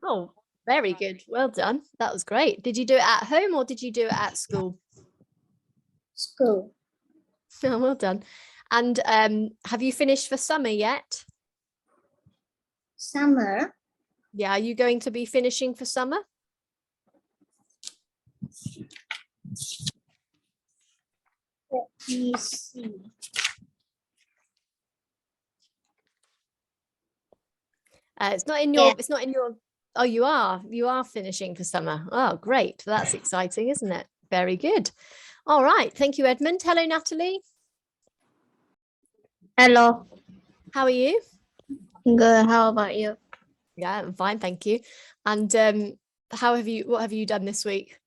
Oh, very good. Well done. That was great. Did you do it at home or did you do it at school? School. Oh, well done. And have you finished for summer yet? Summer. Yeah, are you going to be finishing for summer? Let me see. It's not in your, it's not in your, oh, you are finishing for summer. Oh, great. That's exciting, isn't it? Very good. All right. Thank you, Edmund. Hello, Natalie. Hello. How are you? Good. How about you? Yeah, I'm fine. Thank you. And what have you done this week?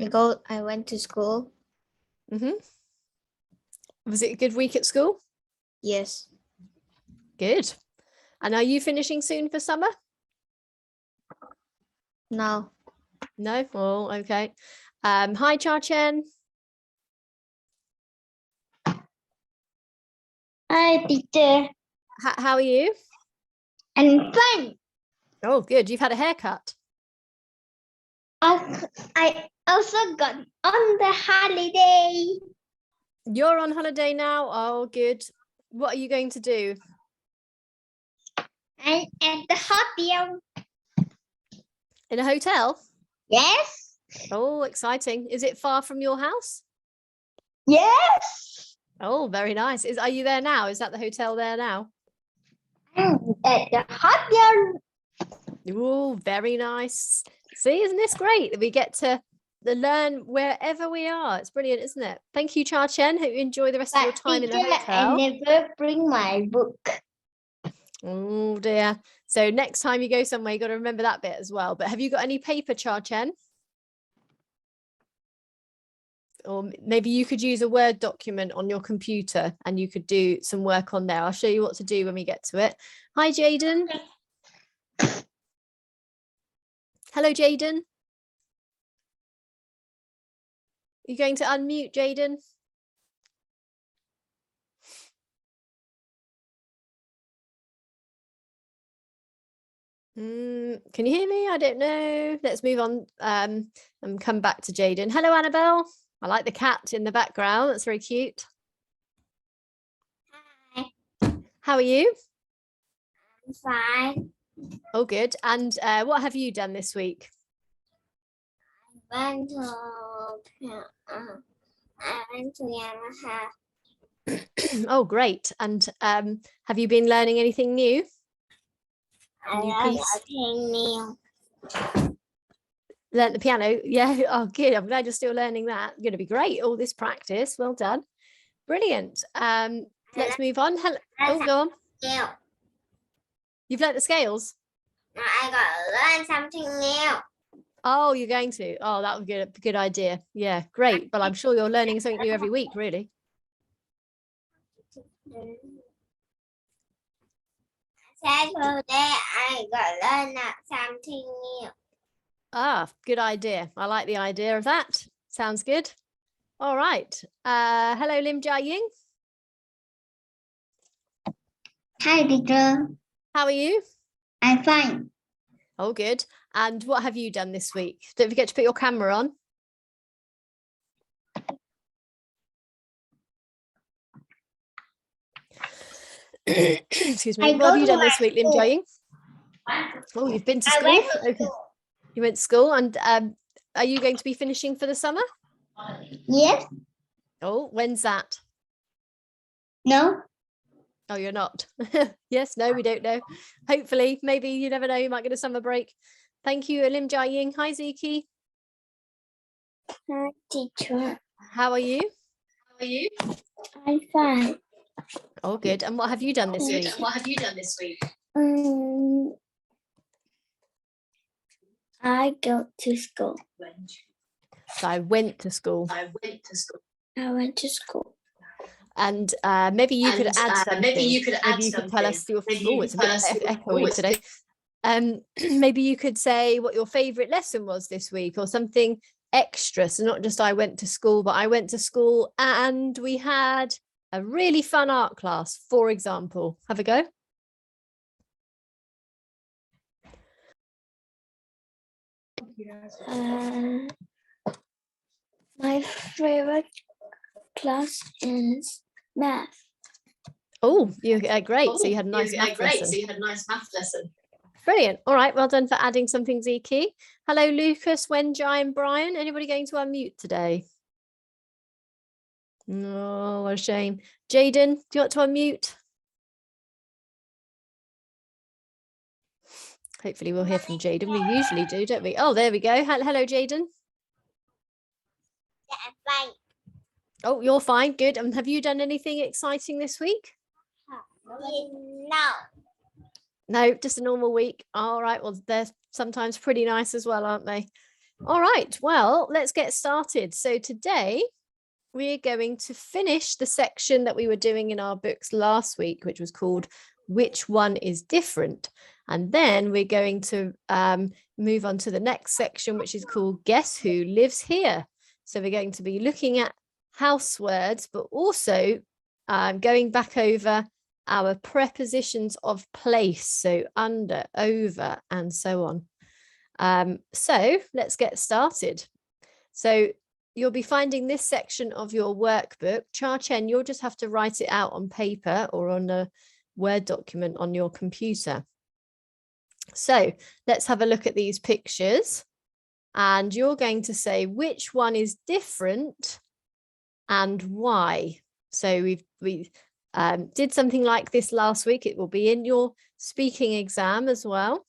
I went to school. Mm-hmm. Was it a good week at school? Yes. Good. And are you finishing soon for summer? No. No? Oh, okay. Hi, Cha-Chen. Hi, teacher. How are you? I'm fine. Oh, good. You've had a haircut. I also got on the holiday. You're on holiday now? Oh, good. What are you going to do? I'm at the hotel. In a hotel? Yes. Oh, exciting. Is it far from your house? Yes. Oh, very nice. Are you there now? Is that the hotel there now? I'm at the hotel. Oh, very nice. See, isn't this great? We get to learn wherever we are. It's brilliant, isn't it? Thank you, Cha-Chen. Hope you enjoy the rest of your time in the hotel. I never bring my book. Oh dear. So next time you go somewhere, you got to remember that bit as well. But have you got any paper, Cha-Chen? Or maybe you could use a Word document on your computer and you could do some work on there. I'll show you what to do when we get to it. Hi, Jaden. Hello, Jaden. You're going to unmute, Jaden? Can you hear me? I don't know. Let's move on and come back to Jaden. Hello, Annabelle. I like the cat in the background. That's very cute. Hi. How are you? I'm fine. Oh, good. And what have you done this week? I went to Yamaha. Oh, great. And have you been learning anything new? I Learned the piano. Yeah. Oh, good. I'm glad you're still learning that. Going to be great. All this practice. Well done. Brilliant. Let's move on. Hello. Oh, go on. new. You've learnt the scales? I gotta learn something new. Oh, you're going to. Oh, that would be a good idea. Yeah, great. Well, I'm sure you're learning something new every week, really. Today I gotta learn something new. Ah, good idea. I like the idea of that. Sounds good. All right. Hello, Lim Jia Ying. Hi, teacher. How are you? I'm fine. Oh, good. And what have you done this week? Don't forget to put your camera on. Excuse me. What have you done this week, Lim Jia Ying? Oh, you've been to school? Okay. You went to school, and are you going to be finishing for the summer? Yes. Oh, when's that? No. Oh, you're not. Yes, no, we don't know. Hopefully, maybe, you never know, you might get a summer break. Thank you, Lim Jia Ying. Hi, Ziki. Hi, teacher. How are you? How are you? I'm fine. Oh, good. And what have you done this week? What have you done this week? I go to school. So I went to school. I went to school. And maybe you could add something. Maybe you could tell us your. Oh, it's a bit echoey today. Maybe you could say what your favorite lesson was this week, or something extra. So not just I went to school, but I went to school and we had a really fun art class, for example. Have a go. My favorite class is math. Oh, you great. So you had a nice math lesson. So you had a nice math lesson. Brilliant. All right. Well done for adding something, Ziki. Hello, Lucas, Wenjai, and Brian. Anybody going to unmute today? No, what a shame. Jaden, do you want to unmute? Hopefully we'll hear from Jaden. We usually do, don't we? Oh, there we go. Hello, Jaden. Yeah, I'm fine. Oh, you're fine. Good. And have you done anything exciting this week? No. No, just a normal week. All right. Well, they're sometimes pretty nice as well, aren't they? All right. Well, let's get started. So today we're going to finish the section that we were doing in our books last week, which was called Which One is Different? And then we're going to move on to the next section, which is called Guess Who Lives Here? So we're going to be looking at house words, but also going back over our prepositions of place, so under, over, and so on. So let's get started. So you'll be finding this section of your workbook. Cha Chen, you'll just have to write it out on paper or on a Word document on your computer. So let's have a look at these pictures. And you're going to say which one is different and why. So we did something like this last week. It will be in your speaking exam as well.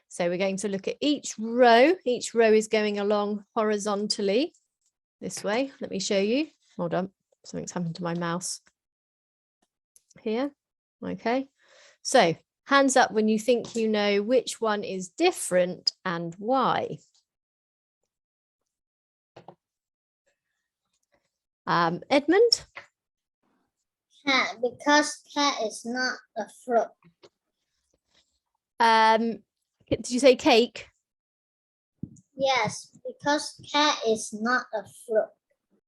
So we're going to look at each row. Each row is going along horizontally this way. Let me show you. Hold on. Something's happened to my mouse here. Okay. So hands up when you think you know which one is different and why. Edmund? Cat, because cat is not a fruit. Did you say cake? Yes, because cat is not a fruit.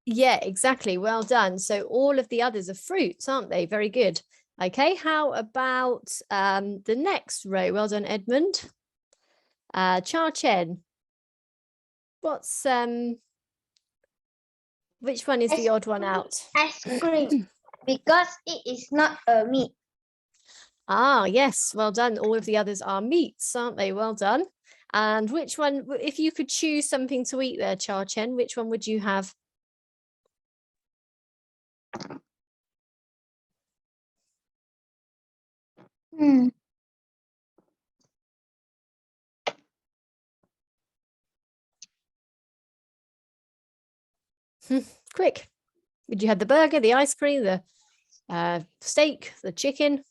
Yeah, exactly. Well done. So all of the others are fruits, aren't they? Very good. Okay, how about the next row? Well done, Edmund. Cha Chen. What's which one is the odd one out? Ice cream, because it is not a meat. Ah, yes, well done. All of the others are meats, aren't they? Well done. And which one, if you could choose something to eat there, Cha Chen, which one would you have? Quick. Would you have the burger, the ice cream, the steak, the chicken?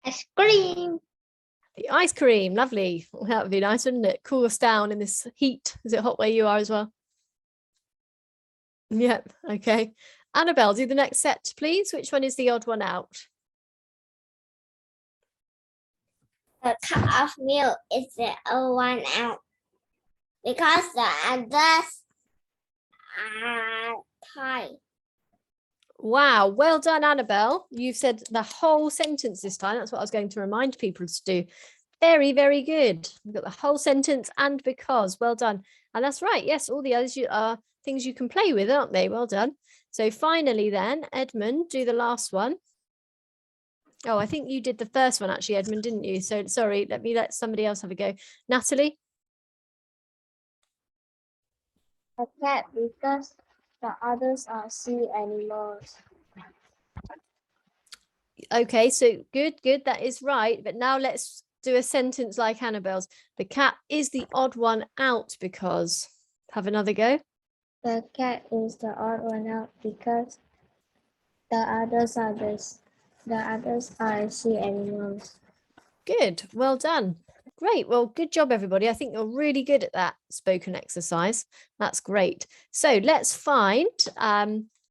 Ice cream. The ice cream, lovely. Well, that would be nice, wouldn't it? Cool us down in this heat. Is it hot where you are as well? Yep, okay. Annabelle, do the next set, please. Which one is the odd one out? A cup of milk is the odd one out. Because the others are pie. Wow, well done, Annabelle. You've said the whole sentence this time. That's what I was going to remind people to do. Very, very good. We've got the whole sentence and because. Well done. And that's right. Yes, all the others are things you can play with, aren't they? Well done. So finally then, Edmund, do the last one. Oh, I think you did the first one actually, Edmund, didn't you? So sorry, let somebody else have a go. Natalie? A cat, because the others are sea animals. Okay, so good. That is right. But now let's do a sentence like Annabelle's. The cat is the odd one out because. Have another go. The cat is the odd one out because the others are sea animals. Good. Well done. Great. Well, good job, everybody. I think you're really good at that spoken exercise. That's great. So let's find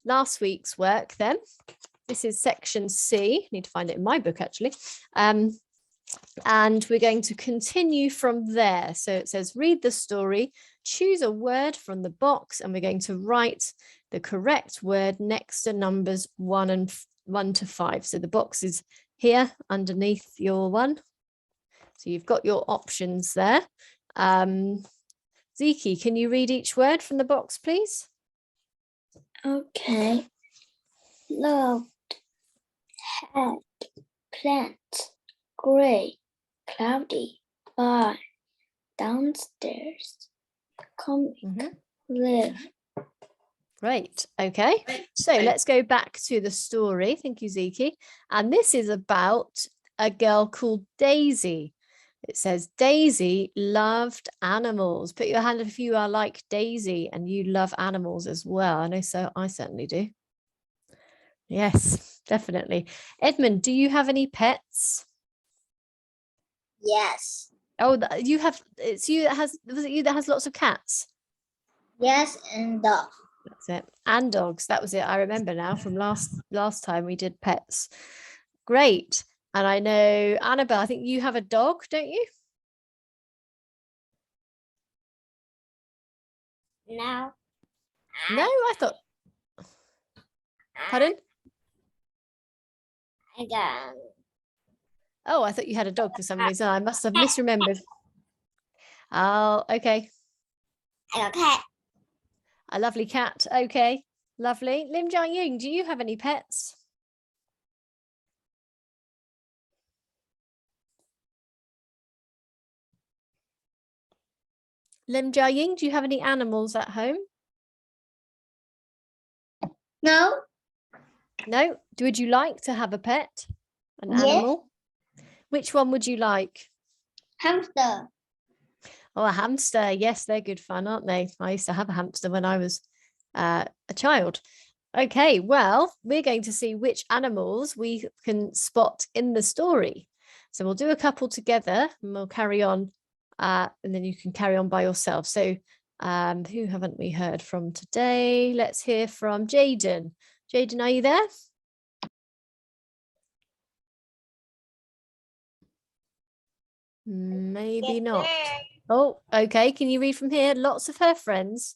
last week's work then. This is section C. I need to find it in my book, actually. And we're going to continue from there. So it says, read the story, choose a word from the box, and we're going to write the correct word next to numbers 1 to 5. So the box is here underneath your one. So you've got your options there. Ziki, can you read each word from the box, please? Okay. Loved, had, plant, gray, cloudy, bar, downstairs, comic, live. Great. Okay. So let's go back to the story. Thank you, Ziki. And this is about a girl called Daisy. It says Daisy loved animals. Put your hand up if you are like Daisy and you love animals as well. I know, so I certainly do. Yes, definitely. Edmund, do you have any pets? Yes. Oh, you have. It's you that has. Was it you that has lots of cats? Yes, and dog. That's it. And dogs. That was it. I remember now from last time we did pets. Great. And I know, Annabelle, I think you have a dog, don't you? No. No, I thought. Pardon? I got. Oh, I thought you had a dog for some reason. I must have misremembered. Oh, okay. I got a cat. A lovely cat. Okay. Lovely. Lim Jiang Ying, do you have any pets? Lim Jiang Ying, do you have any animals at home? No. No. Would you like to have a pet? An animal? Which one would you like? Hamster. Oh, a hamster. Yes, they're good fun, aren't they? I used to have a hamster when I was a child. Okay, well, we're going to see which animals we can spot in the story. So we'll do a couple together and we'll carry on, and then you can carry on by yourself. So who haven't we heard from today? Let's hear from Jaden. Jaden, are you there? Maybe not. Oh, okay. Can you read from here? Lots of her friends.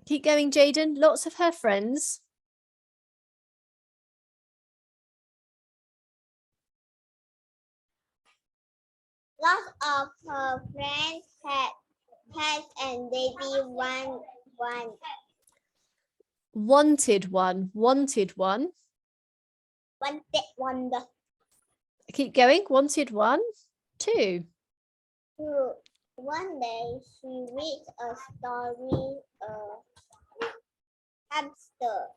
Keep going, Jaden. Lots of her friends. Lots of her friends had pets and Daisy one. Wanted one. Wanted one. Wanted one. Keep going. Wanted one. Two. One day she read a story hamster.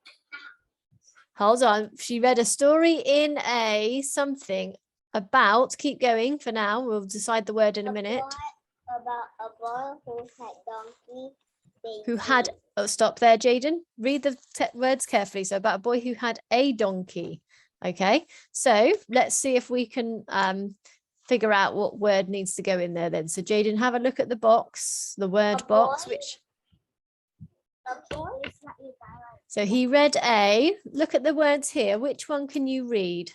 Hold on. She read a story in a something about. Keep going for now. We'll decide the word in a minute. About a boy who had donkey. Who had, oh, stop there, Jaden. Read the words carefully. So about a boy who had a donkey. Okay, so let's see if we can figure out what word needs to go in there then. So Jaden, have a look at the box, the word box, which. So he read a, look at the words here. Which one can you read?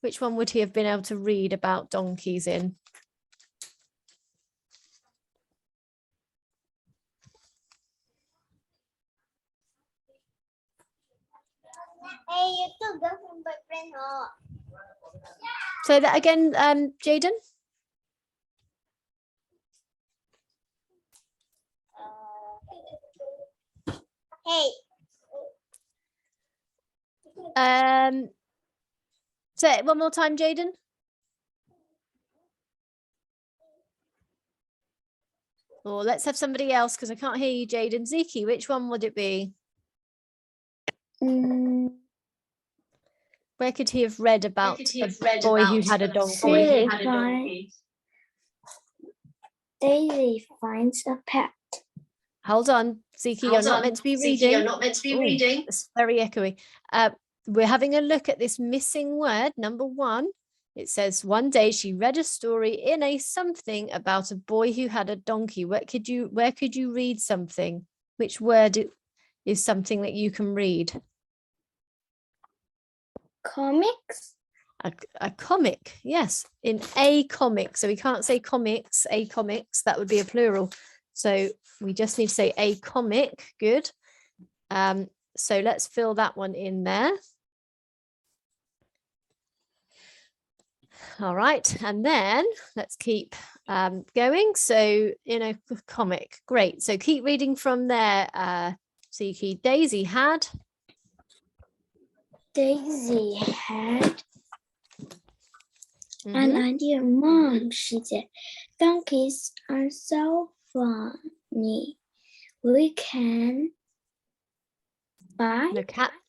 Which one would he have been able to read about donkeys in? Hey, you two girlfriend boyfriend hả? Say that again, Jaden. Hey. Say it one more time, Jaden. Or let's have somebody else because I can't hear you, Jaden. Ziki, which one would it be? Where could he have read about a boy who had a donkey? Daisy finds a pet. Hold on, Ziki, you're not meant to be reading. You're not meant to be reading. It's very echoey. We're having a look at this missing word, number one. It says, one day she read a story in a something about a boy who had a donkey. Where could you read something? Which word is something that you can read? Comics. A comic, yes, in a comic. So we can't say comics, a comics, that would be a plural. So we just need to say a comic. Good. So let's fill that one in there. All right, and then let's keep going. So, comic, great. So keep reading from there. Siki. Daisy had an idea. Mom, she said, donkeys are so funny. We can buy. No,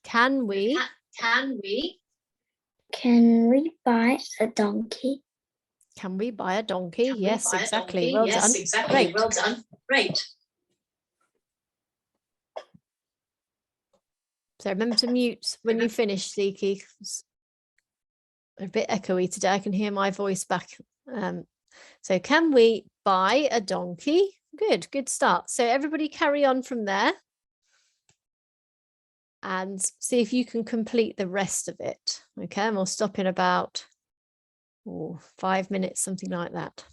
can we? Can we buy a donkey? Can we buy a donkey? Yes, exactly. Well done. Great. Well done. Great. So remember to mute when you finish, Siki. A bit echoey today. I can hear my voice back. So can we buy a donkey? Good start. So everybody carry on from there and see if you can complete the rest of it. Okay, and we'll stop in about 5 minutes, something like that.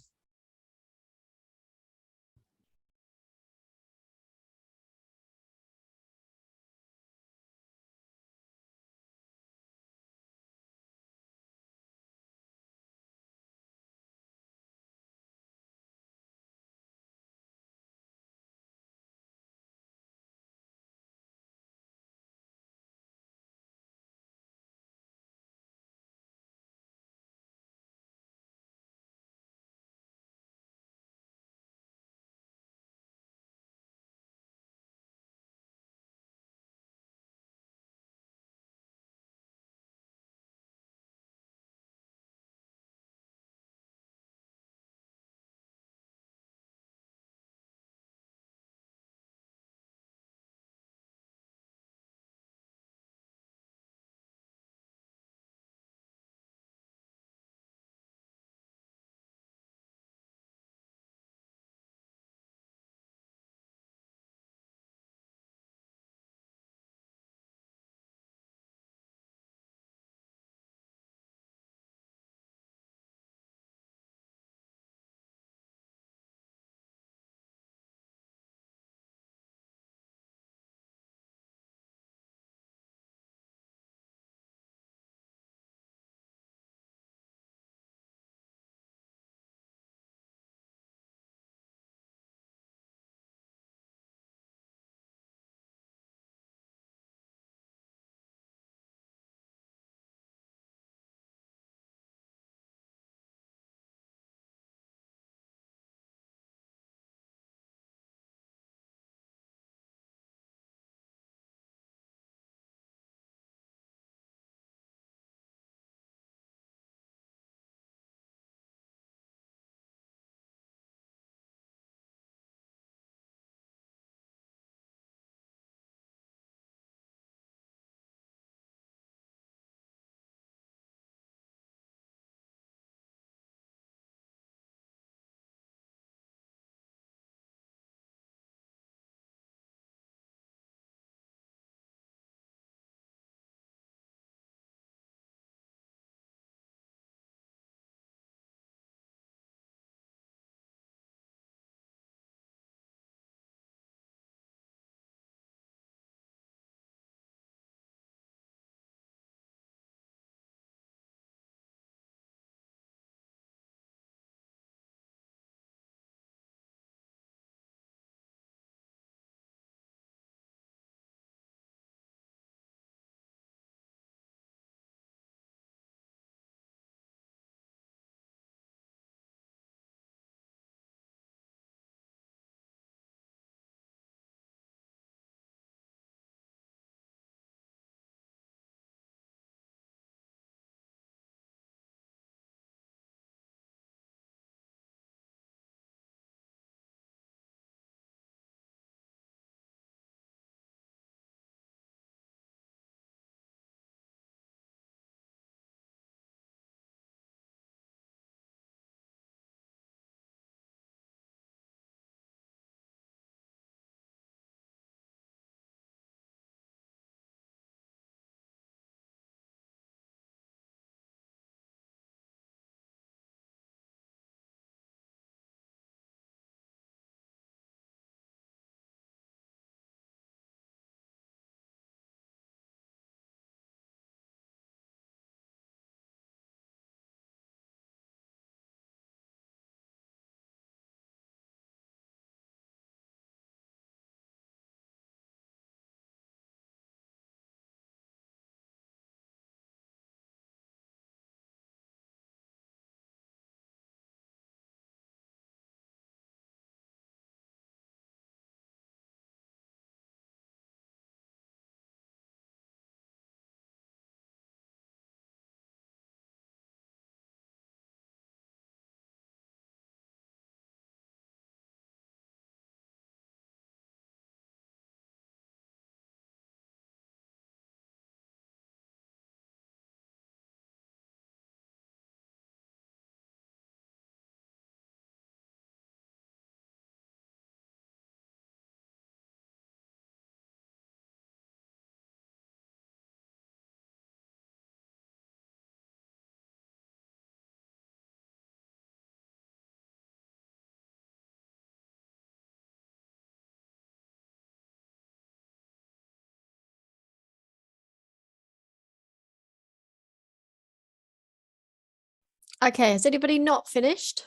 Okay, has anybody not finished?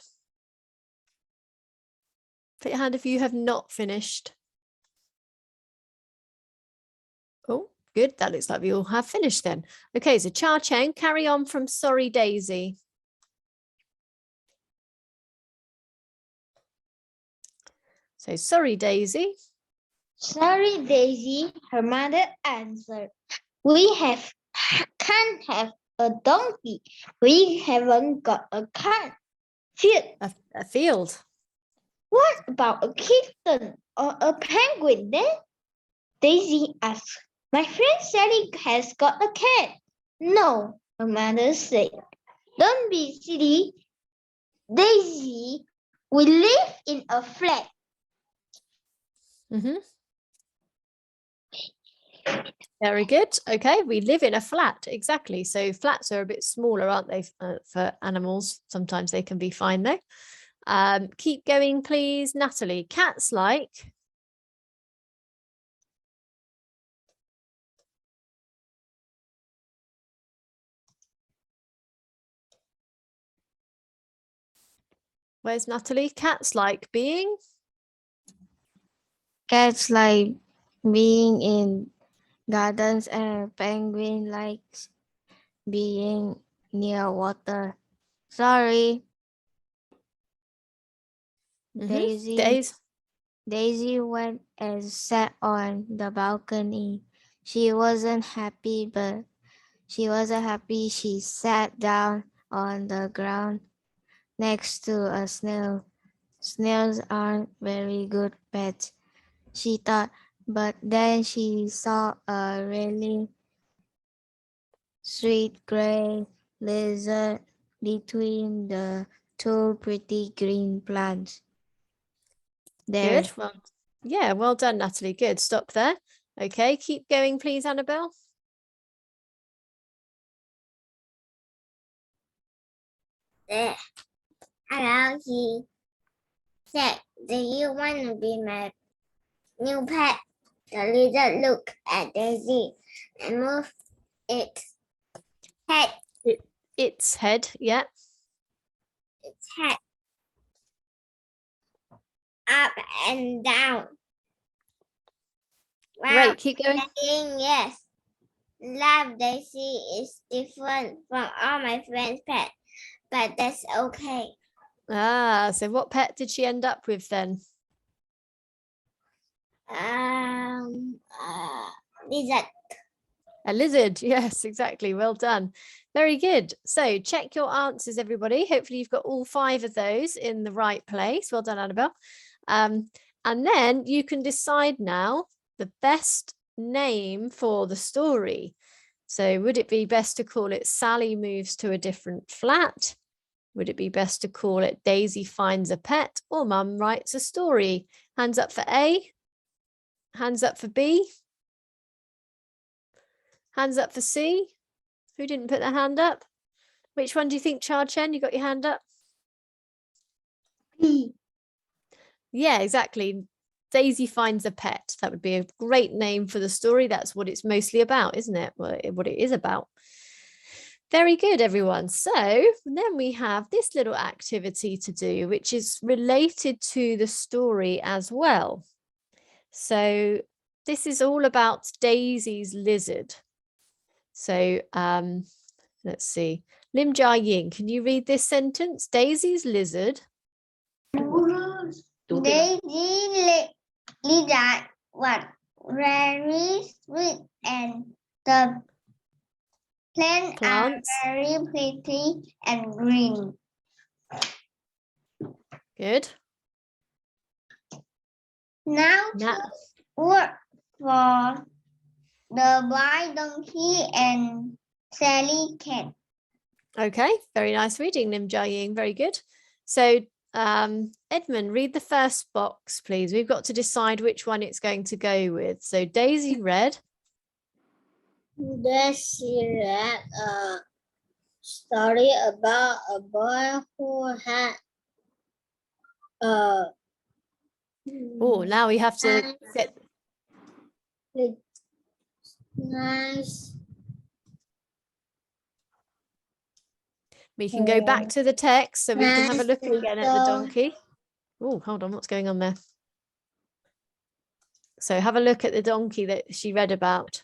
Put your hand if you have not finished. Oh, good. That looks like we all have finished then. Okay, so Cha Cheng, carry on from Sorry Daisy. So Sorry Daisy. Sorry, Daisy, her mother answered. Can't have a donkey. We haven't got a cart. A field. What about a kitten or a penguin then? Daisy asked. My friend Sally has got a cat. No, her mother said. Don't be silly, Daisy. We live in a flat. Very good. Okay, we live in a flat. Exactly. So flats are a bit smaller, aren't they, for animals? Sometimes they can be fine though. Keep going, please, Natalie. Cats like. Where's Natalie? Cats like being. Cats like being in gardens and penguin likes being near water. Sorry. Daisy went and sat on the balcony. She wasn't happy. She sat down on the ground next to a snail. Snails aren't very good pets, she thought, but then she saw a really sweet gray lizard between the two pretty green plants. There. Good. Well, yeah, well done, Natalie. Good. Stop there. Okay, keep going, please, Annabelle. There. Hello, he said, do you want to be my new pet? The lizard looked at Daisy and moved its head. Its head, yeah. Its head up and down. Wow. Great, keep going. Saying yes. Love Daisy is different from all my friends' pets, but that's okay. So what pet did she end up with then? Lizard. A lizard, yes, exactly. Well done. Very good. So check your answers, everybody. Hopefully you've got all 5 of those in the right place. Well done, Annabelle. And then you can decide now the best name for the story. So would it be best to call it Sally Moves to a Different Flat? Would it be best to call it Daisy Finds a Pet, or Mum Writes a Story? Hands up for A. Hands up for B. Hands up for C. Who didn't put their hand up? Which one do you think, Cha Chen? You got your hand up? B. Yeah, exactly. Daisy Finds a Pet. That would be a great name for the story. That's what it's mostly about, isn't it? What it is about. Very good, everyone. So then we have this little activity to do, which is related to the story as well. So this is all about Daisy's lizard. So let's see. Lim Jia Ying, can you read this sentence? Daisy's lizard. Daisy lizard was very sweet, and the plants are very pretty and green. Good. Now work for the white donkey and Sally cat. Okay, very nice reading, Lim Jia Ying. Very good. So Edmund, read the first box, please. We've got to decide which one it's going to go with. So Daisy read. Daisy read a story about a boy who had now we have to get nice. We can go back to the text so we can have a look again at the donkey. Oh, hold on, what's going on there? So have a look at the donkey that she read about.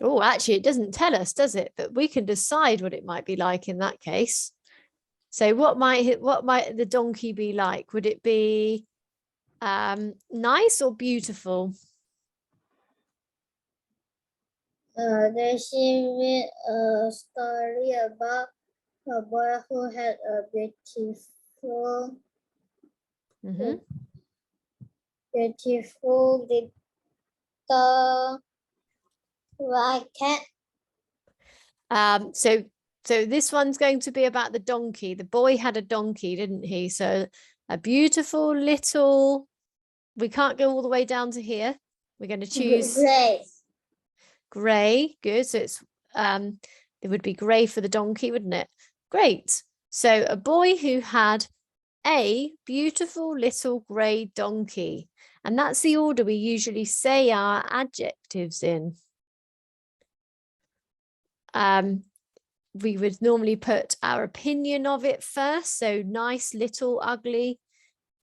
Oh, actually, it doesn't tell us, does it? But we can decide what it might be like in that case. So what might the donkey be like? Would it be nice or beautiful? She read a story about a boy who had a beautiful little white cat. So this one's going to be about the donkey. The boy had a donkey, didn't he? So a beautiful little, we can't go all the way down to here. We're going to choose grey. Good. So it's it would be grey for the donkey, wouldn't it? Great. So a boy who had a beautiful little grey donkey. And that's the order we usually say our adjectives in. We would normally put our opinion of it first. So nice, little, ugly.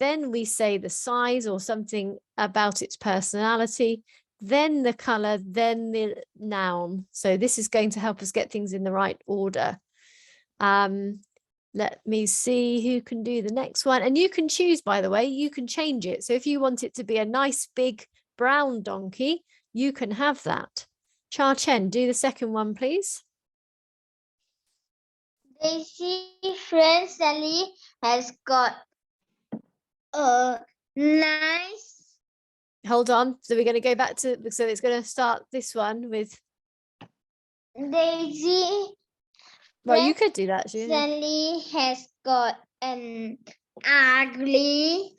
Then we say the size or something about its personality. Then the color, then the noun. So this is going to help us get things in the right order. Let me see who can do the next one. And you can choose, by the way, you can change it. So if you want it to be a nice big brown donkey, you can have that. Cha Chen, do the second one, please. Daisy's friend Sally has got a nice. Hold on. So we're going to go back to, so it's going to start this one with. Daisy. Well, you could do that. Sally has got an ugly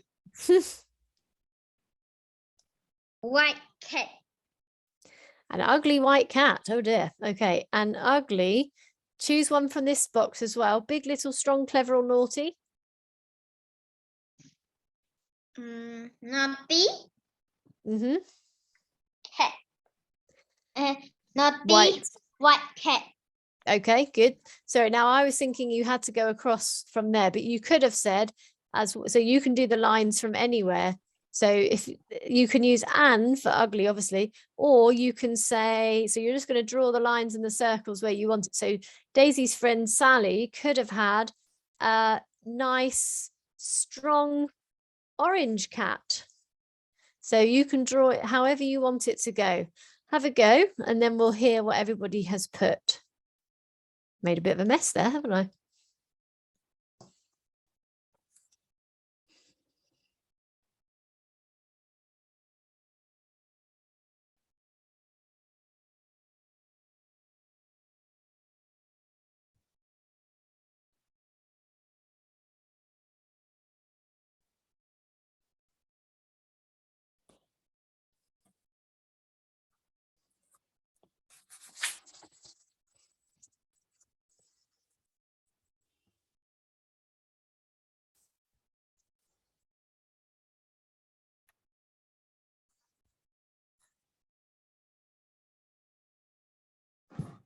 white cat. An ugly white cat. Oh dear. Okay. And ugly. Choose one from this box as well. Big, little, strong, clever, or naughty. Naughty. Cat. Naughty white cat. Okay, good. So now I was thinking you had to go across from there, but you could have said so you can do the lines from anywhere. So if you can use "and" for ugly, obviously, or you can say, so you're just going to draw the lines and the circles where you want it. So Daisy's friend Sally could have had a nice, strong orange cat. So you can draw it however you want it to go. Have a go, and then we'll hear what everybody has put. Made a bit of a mess there, haven't I?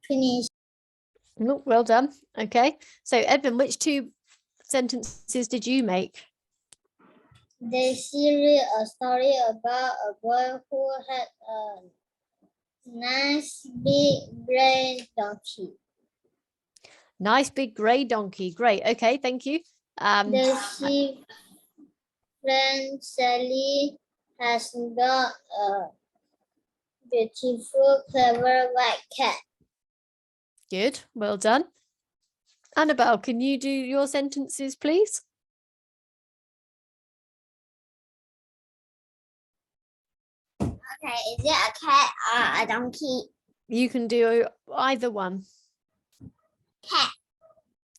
Finish. Oh, well done. Okay. So Edmund, which two sentences did you make? Daisy read a story about a boy who had a nice big grey donkey. Nice big grey donkey. Great. Okay, thank you. Daisy's friend Sally has got a beautiful, clever white cat. Good. Well done. Annabelle, can you do your sentences, please? Okay, is it a cat or a donkey? You can do either one. Cat.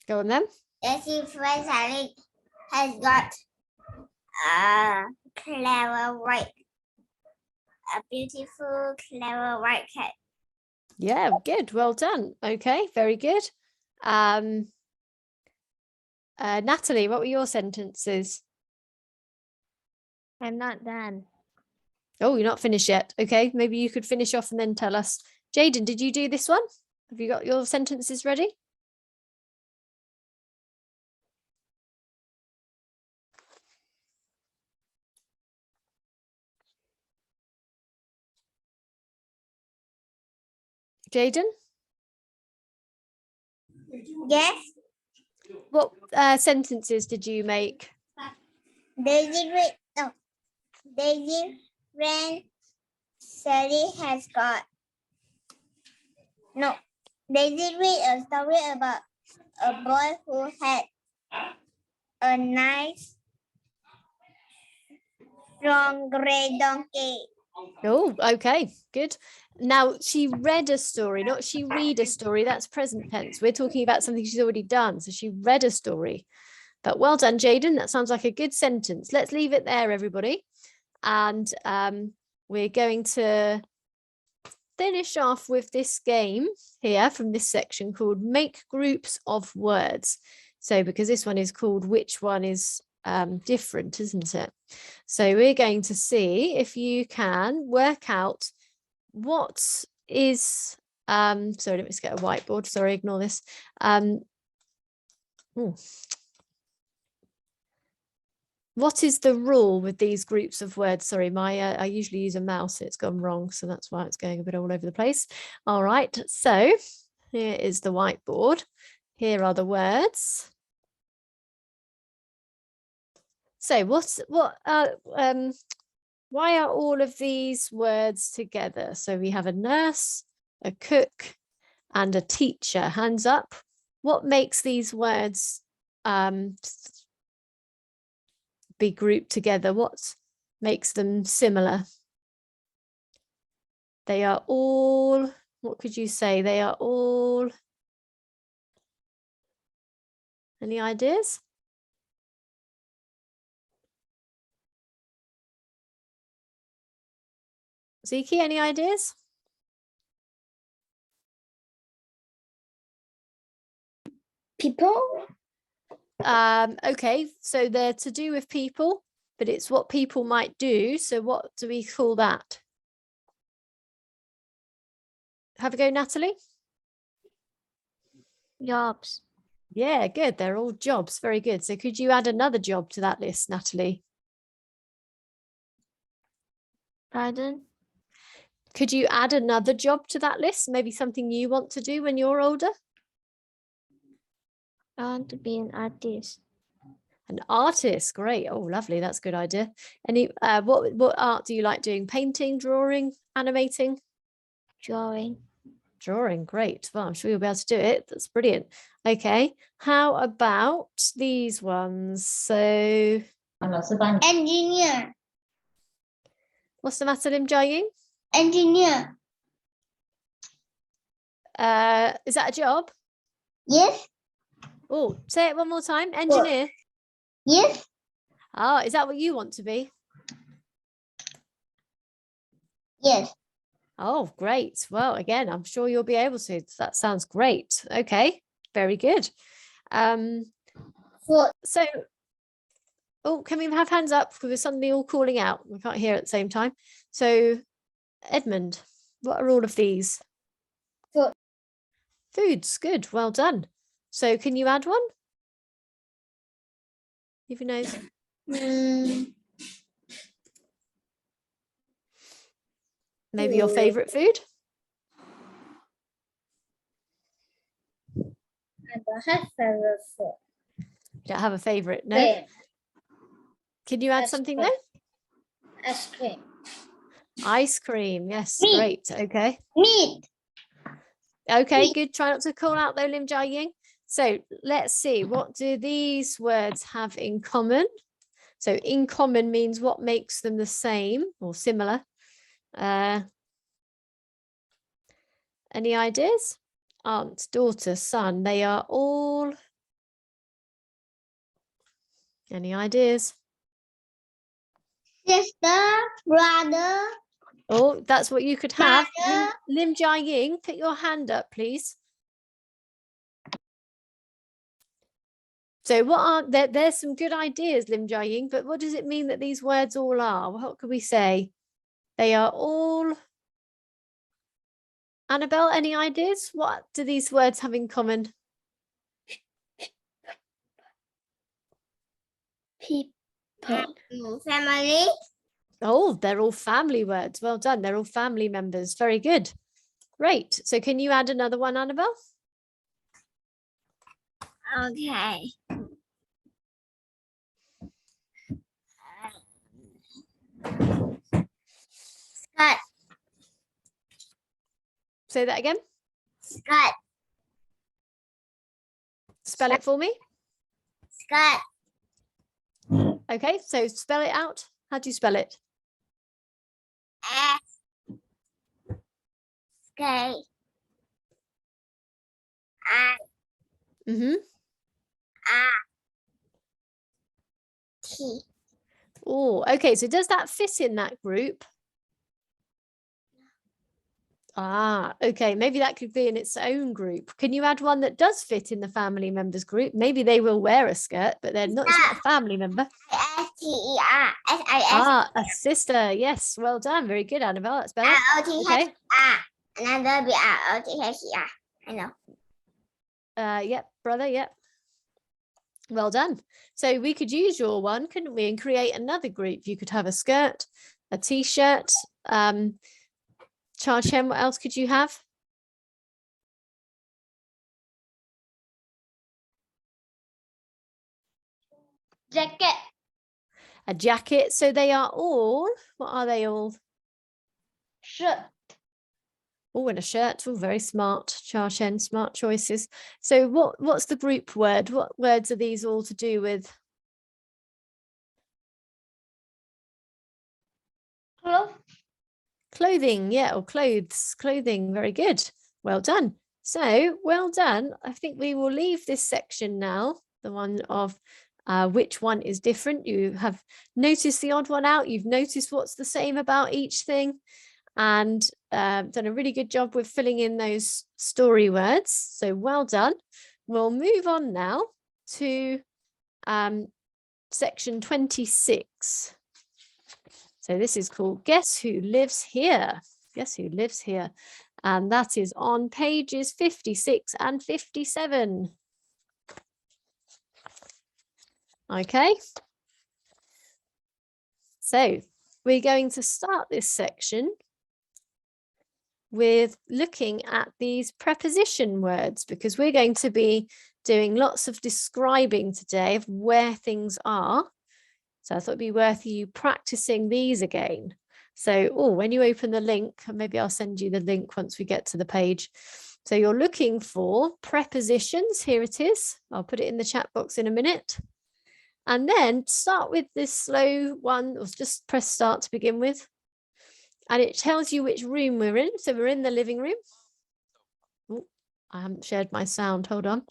Go on then. Daisy's friend Sally has got a beautiful, clever white cat. Yeah, good. Well done. Okay, very good. Natalie, what were your sentences? I'm not done. Oh, you're not finished yet. Okay, maybe you could finish off and then tell us Jaden, did you do this one? Have you got your sentences ready? Jaden? Yes. What sentences did you make? Daisy friend Sally has got. No. Daisy read a story about a boy who had a nice, strong gray donkey. Oh, okay, good. Now she read a story, not she read a story. That's present tense. We're talking about something she's already done. So she read a story. But well done, Jaden. That sounds like a good sentence. Let's leave it there, everybody. And we're going to finish off with this game here from this section called Make Groups of Words. So because this one is called Which One is Different, isn't it? So we're going to see if you can work out what is sorry, let me just get a whiteboard. Sorry, ignore this. What is the rule with these groups of words? Sorry, I usually use a mouse. It's gone wrong, so that's why it's going a bit all over the place. All right, so here is the whiteboard. Here are the words. So why are all of these words together? So we have a nurse, a cook, and a teacher. Hands up. What makes these words be grouped together? What makes them similar? They are all, what could you say? They are all, any ideas? Ziki, any ideas? People? Okay, so they're to do with people, but it's what people might do. So what do we call that? Have a go, Natalie. Jobs. Yeah, good. They're all jobs. Very good. So could you add another job to that list, Natalie? Pardon? Could you add another job to that list? Maybe something you want to do when you're older? I want to be an artist. An artist, great. Oh, lovely. That's a good idea. Any what art do you like doing? Painting, drawing, animating? Drawing. Drawing, great. Well, I'm sure you'll be able to do it. That's brilliant. Okay. How about these ones? So Engineer. what's the matter, Lim Jia-ying? Engineer. Is that a job? Yes. Oh, say it one more time. Engineer. Yes. Oh, is that what you want to be? Yes. Oh, great. Well, again, I'm sure you'll be able to. That sounds great. Okay, very good. So, oh, can we have hands up? Because we're suddenly all calling out. We can't hear at the same time. So, Edmund, what are all of these? Food. Foods, good. Well done. So, can you add one? Even knows. Maybe your favorite food? I don't have favorite food. You don't have a favorite, no? Okay. Can you add Ice something cream. there? Ice cream. Ice cream, yes, Meat. great. Okay. Meat. Okay, Meat. good. Try not to call out though, Lim Jia-ying. So let's see, what do these words have in common? So in common means what makes them the same or similar. Any ideas? Aunt, daughter, son, they are all. Any ideas? Sister. Brother. Oh, that's what you could have. Brother. Lim Jia-ying, put your hand up, please. So what are there? There's some good ideas, Lim Jia-ying, but what does it mean that these words all are? What could we say? They are all. Annabelle, any ideas? What do these words have in common? People. Family. Oh, they're all family words. Well done. They're all family members. Very good. Great. So can you add another one, Annabelle? Okay. Scott. Say that again. Scott. Spell it for me. Scott. Okay, so spell it out. How do you spell it? S. K. I. Mm-hmm. R. T. Oh, okay. So does that fit in that group? Ah, okay. Maybe that could be in its own group. Can you add one that does fit in the family members group? Maybe they will wear a skirt, but they're not, it's not a family member. S-T-E-R. S-I-S. Ah, a sister. Yes. Well done. Very good, Annabelle. That's better. Okay. R. Another B-R-O-T-H-E-R. I know. Yep, brother. Yep. Well done. So we could use your one, couldn't we, and create another group. You could have a skirt, a t-shirt. Cha Chen, what else could you have? Jacket. A jacket. So they are all, what are they all? Shirt. Oh, and a shirt. Oh, very smart. Cha Chen, smart choices. So what's the group word? What words are these all to do with? Clothes. Clothing, yeah, or clothes, clothing. Very good. Well done. So well done. I think we will leave this section now, the one of which one is different. You have noticed the odd one out. You've noticed what's the same about each thing, and done a really good job with filling in those story words. So well done. We'll move on now to section 26. So this is called Guess Who Lives Here? Guess Who Lives Here? And that is on pages 56 and 57. Okay. So we're going to start this section with looking at these preposition words, because we're going to be doing lots of describing today of where things are. So I thought it'd be worth you practicing these again. So, when you open the link, maybe I'll send you the link once we get to the page. So you're looking for prepositions. Here it is. I'll put it in the chat box in a minute. And then start with this slow one, or just press start to begin with. And it tells you which room we're in. So we're in the living room. Oh, I haven't shared my sound. Hold on.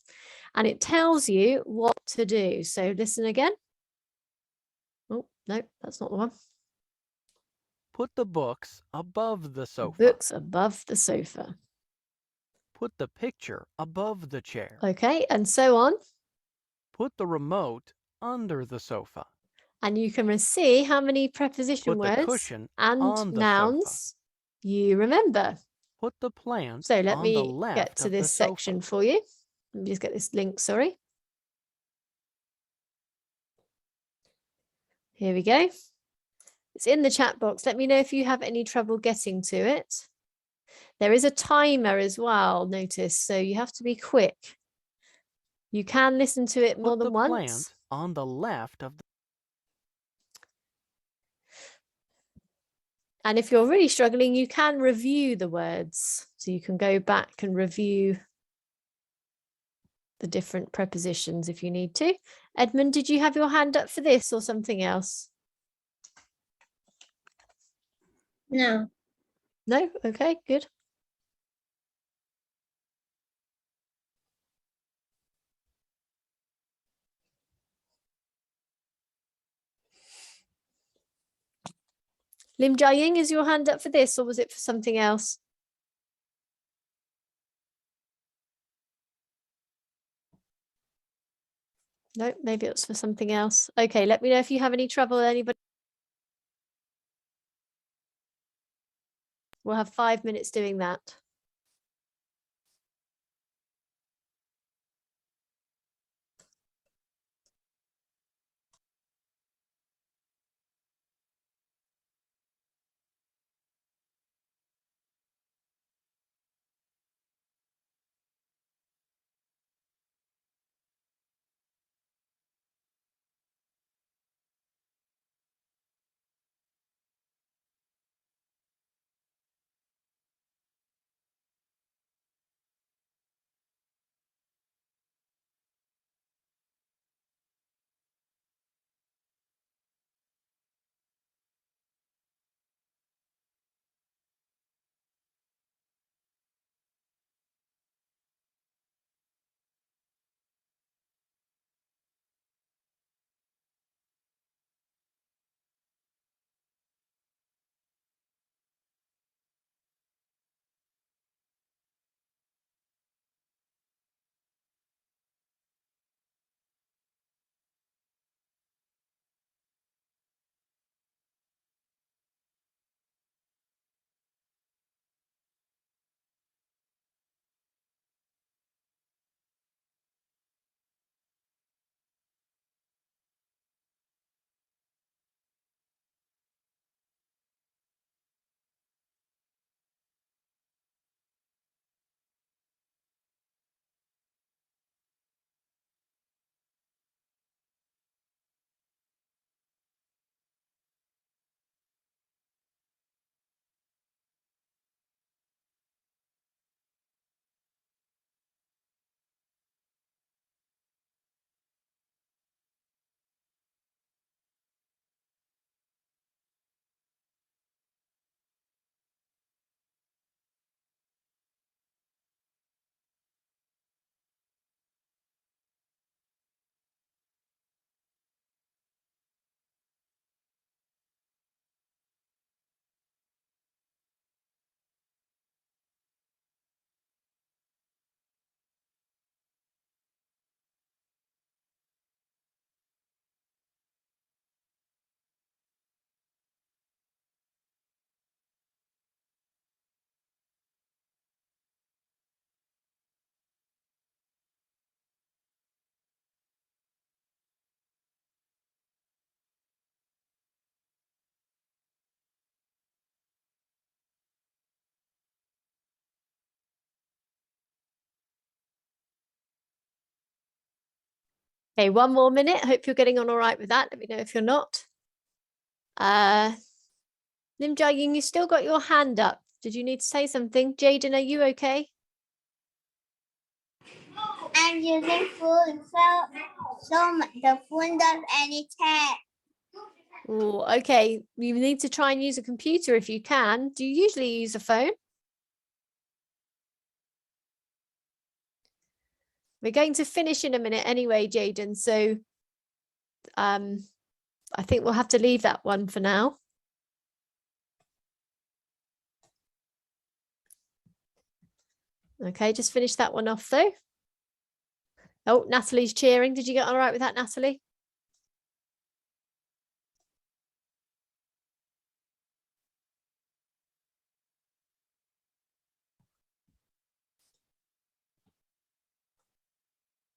And it tells you what to do. So listen again. Oh, no, that's not the one. Put the books above the sofa. Books above the sofa. Put the picture above the chair. Okay, and so on. Put the remote under the sofa. And you can see how many preposition Put the words cushion and on the nouns you remember. Put the plant So let on the me left get to of the this section sofa. for you. Let me just get this link, sorry. Here we go. It's in the chat box. Let me know if you have any trouble getting to it. There is a timer as well, notice, so you have to be quick. You can listen to it more Put than the once. plant on the left of the And if you're really struggling, you can review the words. So you can go back and review the different prepositions if you need to. Edmund, did you have your hand up for this or something else? No. No? Okay, good. Lim Jia-ying, is your hand up for this or was it for something else? No, maybe it was for something else. Okay, let me know if you have any trouble, anybody. We'll have 5 minutes doing that. Okay, one more minute. Hope you're getting on all right with that. Let me know if you're not. Lim Jia-ying, you still got your hand up. Did you need to say something? Jaden, are you okay? I'm using phone, so the phone does any test. Oh, okay. You need to try and use a computer if you can. Do you usually use a phone? We're going to finish in a minute anyway, Jaden. So I think we'll have to leave that one for now. Okay, just finish that one off though. Oh, Natalie's cheering. Did you get all right with that, Natalie?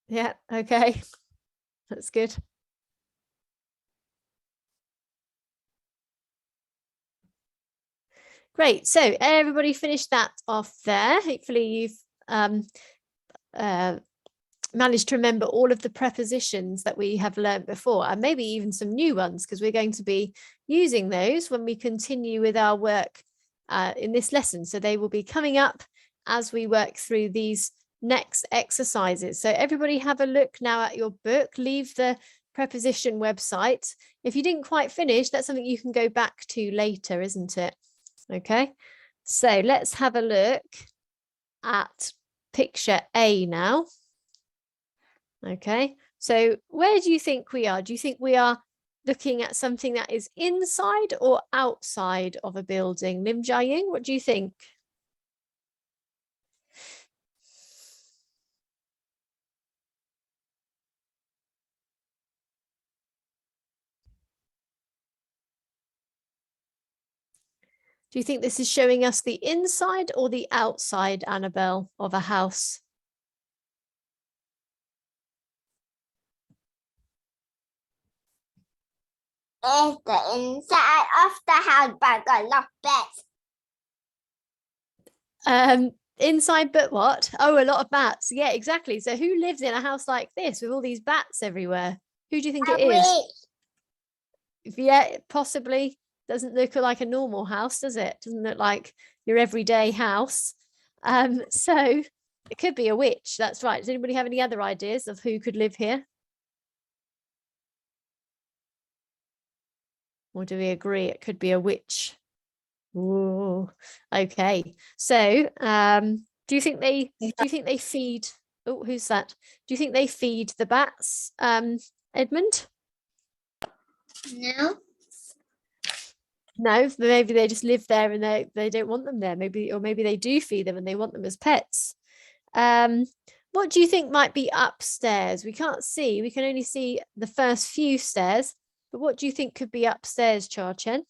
Yeah, okay. That's good. Great. So everybody finished that off there. Hopefully you've managed to remember all of the prepositions that we have learned before, and maybe even some new ones, because we're going to be using those when we continue with our work in this lesson. So they will be coming up as we work through these next exercises. So everybody have a look now at your book. Leave the preposition website. If you didn't quite finish, that's something you can go back to later, isn't it? Okay, so let's have a look at picture A now. Okay, so where do you think we are? Do you think we are looking at something that is inside or outside of a building? Lim Jia-ying, what do you think? Do you think this is showing us the inside or the outside, Annabelle, of a house? It's the inside of the house, but got a lot of beds. Inside, but what? Oh, a lot of bats. Yeah, exactly. So who lives in a house like this with all these bats everywhere? Who do you think it is? Yeah, possibly. Doesn't look like a normal house, does it? Doesn't look like your everyday house. So it could be a witch. That's right. Does anybody have any other ideas of who could live here? Or do we agree it could be a witch? Ooh, okay. So do you think they feed? Oh, who's that? Do you think they feed the bats, Edmund? No. No, maybe they just live there and they don't want them there. Maybe, or maybe they do feed them and they want them as pets. What do you think might be upstairs? We can't see. We can only see the first few stairs. But what do you think could be upstairs, Cha Chen?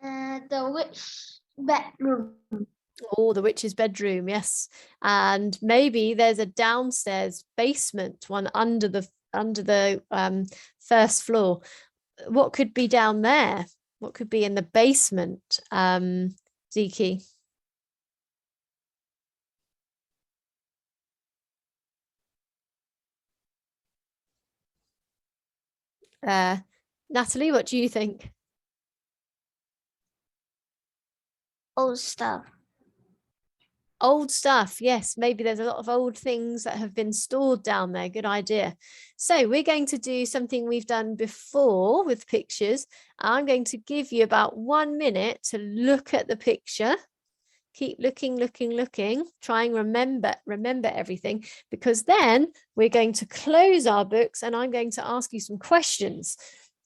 The witch bedroom. Oh, the witch's bedroom, yes. And maybe there's a downstairs basement, one under the first floor. What could be down there? What could be in the basement, Ziki? Natalie, what do you think? Old stuff. Old stuff, yes. Maybe there's a lot of old things that have been stored down there. Good idea. So we're going to do something we've done before with pictures. I'm going to give you about 1 minute to look at the picture. Keep looking. Try and remember everything, because then we're going to close our books and I'm going to ask you some questions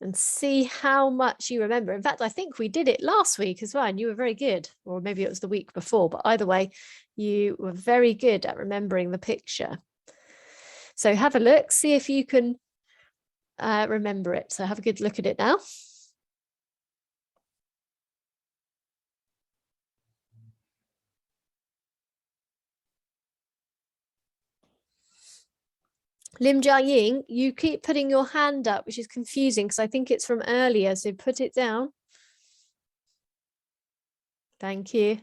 and see how much you remember. In fact, I think we did it last week as well, and you were very good, or maybe it was the week before, but either way, you were very good at remembering the picture. So have a look, see if you can remember it. So have a good look at it now. Lim Jia-ying, you keep putting your hand up, which is confusing because I think it's from earlier. So put it down. Thank you.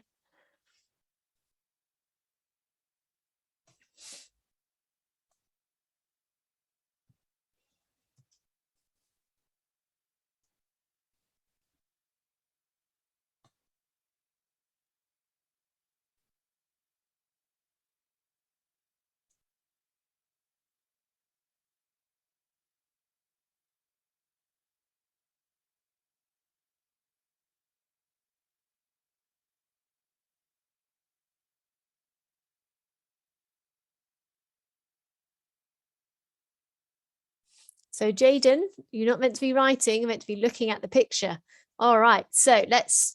So Jaden, you're not meant to be writing, you're meant to be looking at the picture. All right, so let's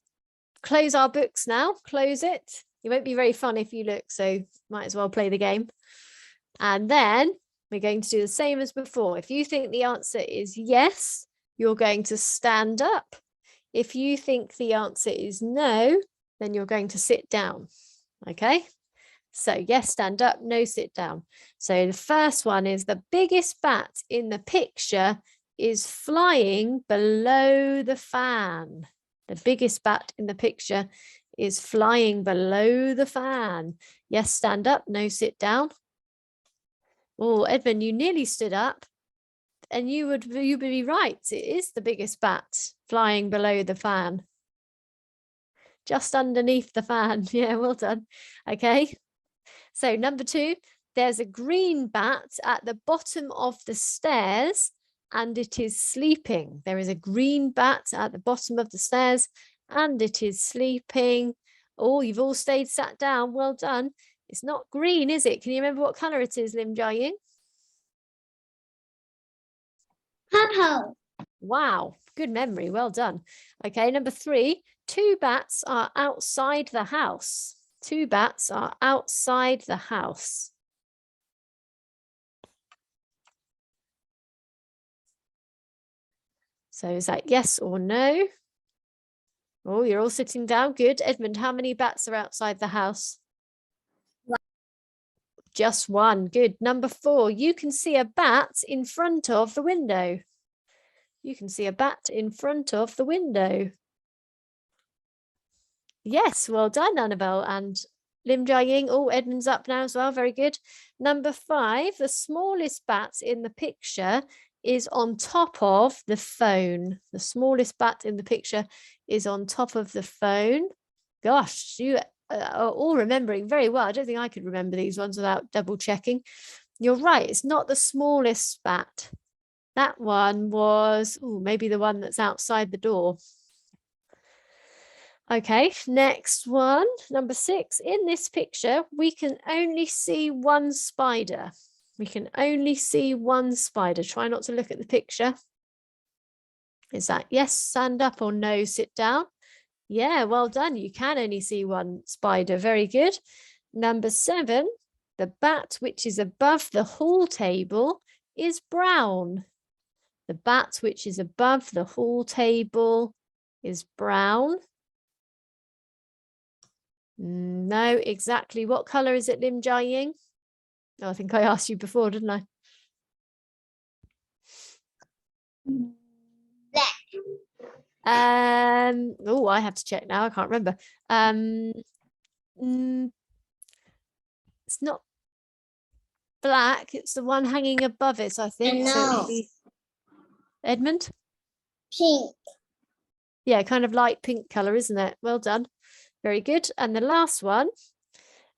close our books now. Close it. It won't be very fun if you look, so might as well play the game. And then we're going to do the same as before. If you think the answer is yes, you're going to stand up. If you think the answer is no, then you're going to sit down. Okay? So yes, stand up, no, sit down. So the first one is the biggest bat in the picture is flying below the fan. The biggest bat in the picture is flying below the fan. Yes, stand up, no, sit down. Oh, Edmund, you nearly stood up and you would be right. It is the biggest bat flying below the fan. Just underneath the fan. Yeah, well done. Okay. So number 2, there's a green bat at the bottom of the stairs and it is sleeping. There is a green bat at the bottom of the stairs and it is sleeping. Oh, you've all stayed sat down. Well done. It's not green, is it? Can you remember what colour it is, Lim Jia-ying? Purple. Wow, good memory. Well done. Okay, number 3, 2 bats are outside the house. 2 bats are outside the house. So is that yes or no? Oh, you're all sitting down. Good. Edmund, how many bats are outside the house? 1. Just 1. Good. Number 4, you can see a bat in front of the window. You can see a bat in front of the window. Yes, well done, Annabelle and Lim Jia-ying. Oh, Edmund's up now as well. Very good. Number 5, the smallest bat in the picture is on top of the phone. The smallest bat in the picture is on top of the phone. Gosh, you are all remembering very well. I don't think I could remember these ones without double checking. You're right. It's not the smallest bat. That one was maybe the one that's outside the door. Okay, next one, number 6. In this picture, we can only see one spider. We can only see one spider. Try not to look at the picture. Is that yes, stand up, or no, sit down? Yeah, well done. You can only see one spider. Very good. Number 7, the bat which is above the hall table is brown. The bat which is above the hall table is brown. No, exactly. What color is it, Lim Jia-ying? Oh, I think I asked you before, didn't I? Black. Oh, I have to check now. I can't remember. It's not black. It's the one hanging above it, I think. So it'll be Edmund. Pink. Yeah, kind of light pink color, isn't it? Well done. Very good. And the last one,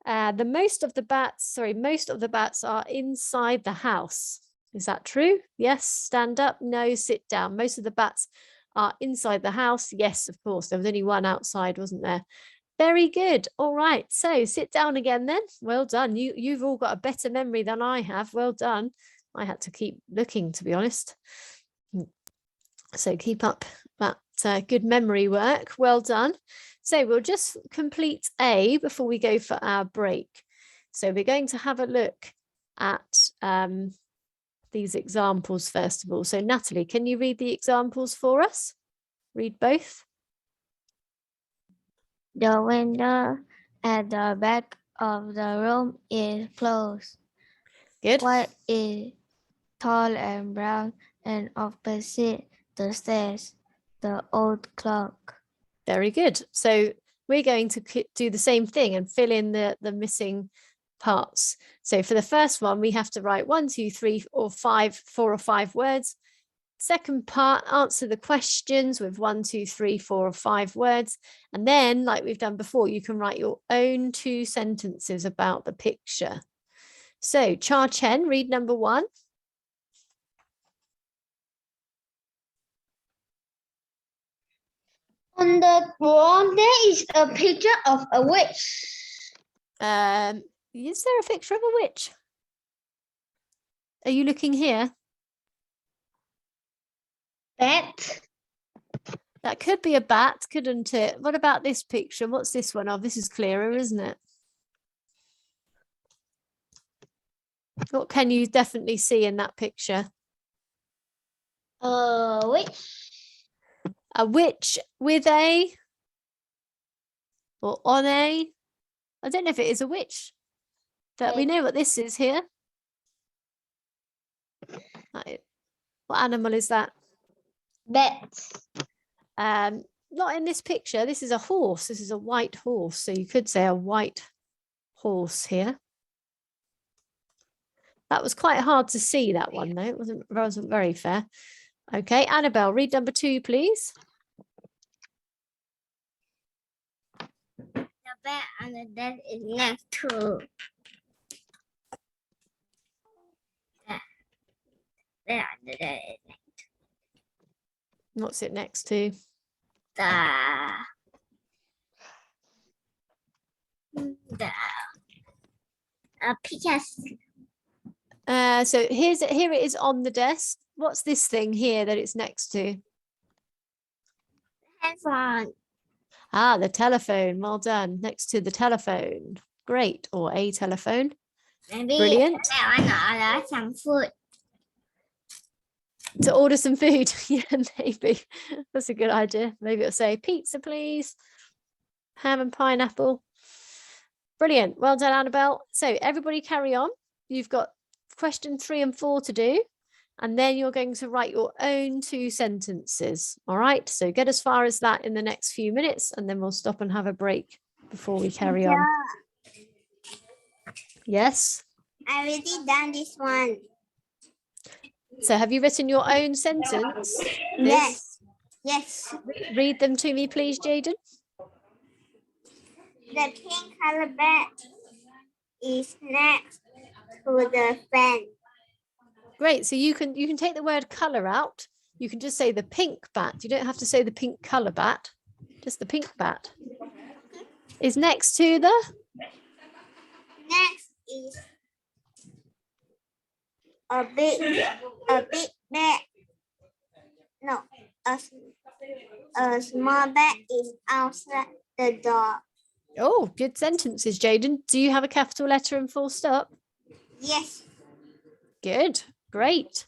most of the bats are inside the house. Is that true? Yes, stand up. No, sit down. Most of the bats are inside the house. Yes, of course. There was only one outside, wasn't there? Very good. All right. So sit down again then. Well done. You've all got a better memory than I have. Well done. I had to keep looking, to be honest. So keep up that good memory work. Well done. So we'll just complete A before we go for our break. So we're going to have a look at these examples first of all. So Natalie, can you read the examples for us? Read both. The window at the back of the room is closed. Good. White is tall and brown, and opposite the stairs, the old clock. Very good. So we're going to do the same thing and fill in the missing parts. So for the first one, we have to write 1, 2, 3, or 4 or 5 words. Second part, answer the questions with 1, 2, 3, 4, or 5 words. And then, like we've done before, you can write your own 2 sentences about the picture. So Cha Chen, read number 1. On the wall, there is a picture of a witch. Is there a picture of a witch? Are you looking here? Bat. That could be a bat, couldn't it? What about this picture? What's this one? Oh, this is clearer, isn't it? What can you definitely see in that picture? Witch. A witch with a or on a. I don't know if it is a witch. But we know what this is here. Right. What animal is that? Bat. Not in this picture. This is a horse. This is a white horse. So you could say a white horse here. That was quite hard to see, that one, though. It wasn't very fair. Okay, Annabelle, read number 2, please. The bed on the desk is next to the bed on the desk is What's it next to? the pictures. So here it is on the desk. What's this thing here that it's next to? Headphone. Ah, the telephone. Well done. Next to the telephone. Great. Or a telephone. Maybe Brilliant. I want to order some food. To order some food. Yeah, maybe. That's a good idea. Maybe it'll say pizza, please. Ham and pineapple. Brilliant. Well done, Annabelle. So everybody carry on. You've got question 3 and 4 to do. And then you're going to write your own 2 sentences. All right. So get as far as that in the next few minutes, and then we'll stop and have a break before we carry on. Yes. I already done this one. So have you written your own sentence? Yes. Yes. Read them to me, please, Jaden. The pink color bed is next to the fan. Great. So you can take the word color out. You can just say the pink bat. You don't have to say the pink color bat. Just the pink bat. Is next to the? Next is a big bed. No, a small bed is outside the door. Oh, good sentences, Jaden. Do you have a capital letter and full stop? Yes. Good. Great.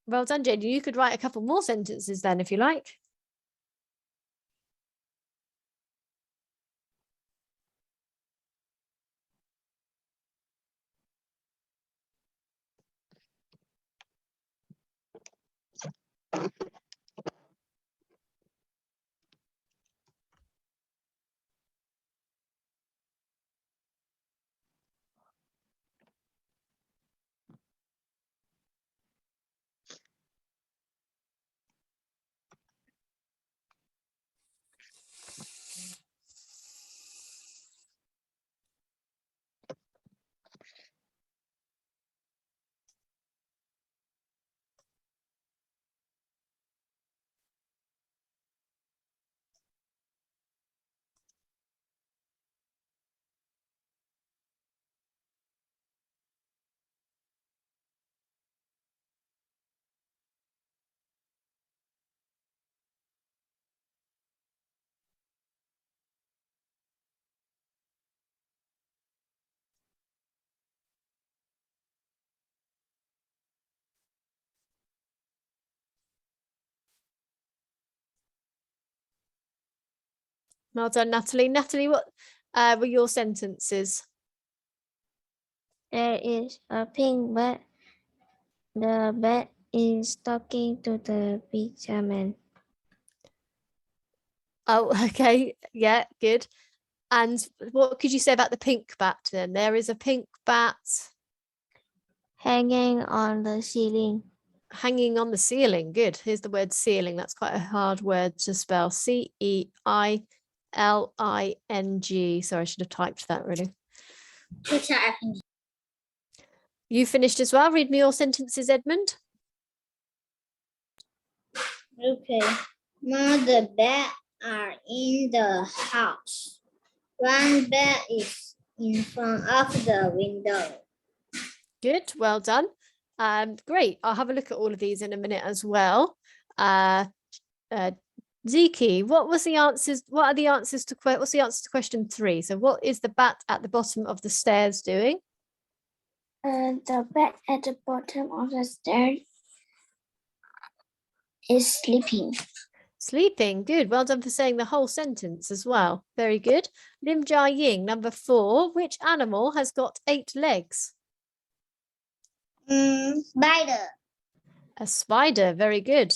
Well done, Jaden. You could write a couple more sentences then if you like. Well done, Natalie. Natalie, what were your sentences? There is a pink bed. The bed is talking to the pizza man. Oh, okay. Yeah, good. And what could you say about the pink bat then? There is a pink bat Hanging on the ceiling. hanging on the ceiling. Good. Here's the word ceiling. That's quite a hard word to spell. CEILING. Sorry, I should have typed that really. You finished as well? Read me your sentences, Edmund. Okay. Now the beds are in the house. One bed is in front of the window. Good. Well done. Great. I'll have a look at all of these in a minute as well. Ziki, what's the answer to question 3? So what is the bat at the bottom of the stairs doing? The bat at the bottom of the stairs is sleeping. Sleeping. Good. Well done for saying the whole sentence as well. Very good. Lim Jia Ying, number 4. Which animal has got 8 legs? Spider. A spider. Very good.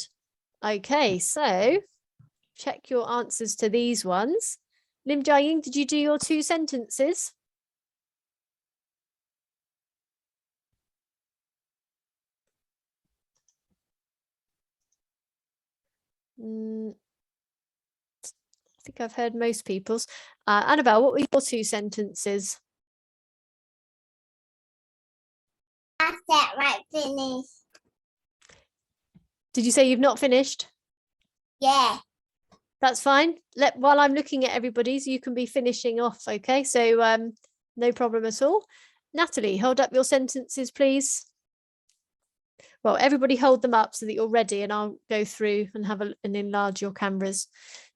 Okay, so check your answers to these ones. Lim Jia Ying, did you do your 2 sentences? I think I've heard most people's. Annabelle, what were your 2 sentences? I said right finish. Did you say you've not finished? Yeah. That's fine. While I'm looking at everybody's, you can be finishing off. Okay, so no problem at all. Natalie, hold up your sentences, please. Well, everybody hold them up so that you're ready, and I'll go through and and enlarge your cameras.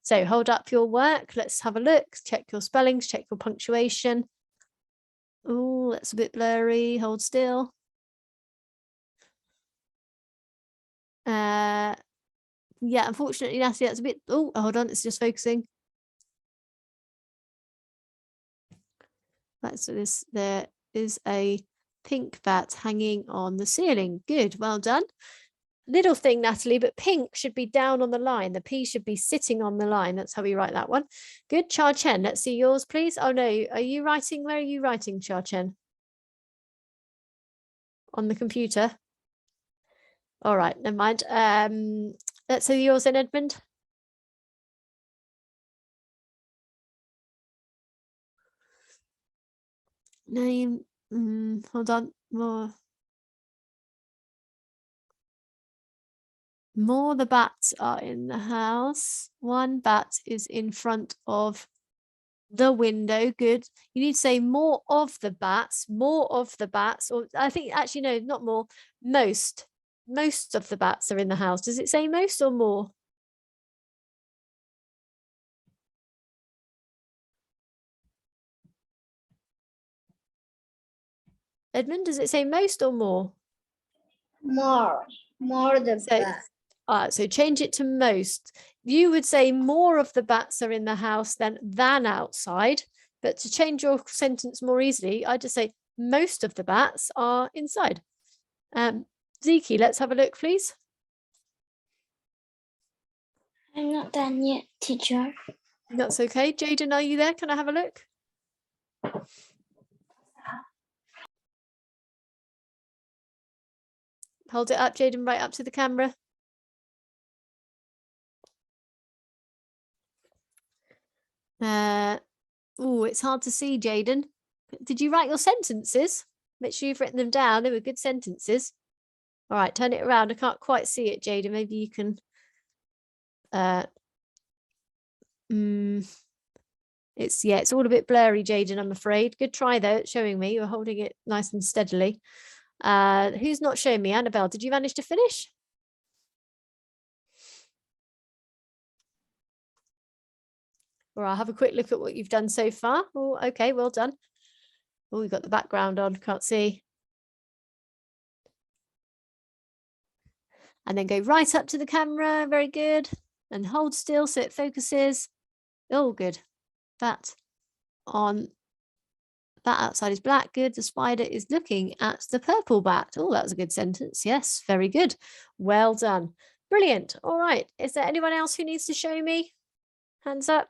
So hold up your work. Let's have a look. Check your spellings. Check your punctuation. Oh, that's a bit blurry. Hold still. Yeah, unfortunately, Natalie, that's a bit. Oh, hold on. It's just focusing. So there is a pink bat hanging on the ceiling. Good, well done. Little thing, Natalie, but pink should be down on the line. The P should be sitting on the line. That's how we write that one. Good, Cha Chen. Let's see yours, please. Oh no, are you writing? Where are you writing, Cha Chen? On the computer. All right, never mind. Let's see yours then, Edmund. Name. Hold on. More the bats are in the house. 1 bat is in front of the window. Good. You need to say more of the bats, or I think actually, no, not more, most of the bats are in the house. Does it say most or more? Edmund, does it say most or more? More the bat. So change it to most. You would say more of the bats are in the house than outside, but to change your sentence more easily, I just say most of the bats are inside. Ziki, let's have a look, please. I'm not done yet, teacher. That's okay. Jaden, are you there? Can I have a look? Hold it up, Jaden, right up to the camera. Oh, it's hard to see, Jaden. Did you write your sentences? Make sure you've written them down. They were good sentences. All right, turn it around. I can't quite see it, Jaden. Maybe you can. It's all a bit blurry, Jaden, I'm afraid. Good try though, it's showing me. You're holding it nice and steadily. Who's not showing me? Annabelle, did you manage to finish? Or I'll have a quick look at what you've done so far. Oh, okay, well done. Oh, we've got the background on, can't see. And then go right up to the camera, very good. And hold still so it focuses. Oh, good. That outside is black, good. The spider is looking at the purple bat. Oh, that was a good sentence. Yes, very good. Well done. Brilliant. All right. Is there anyone else who needs to show me? Hands up.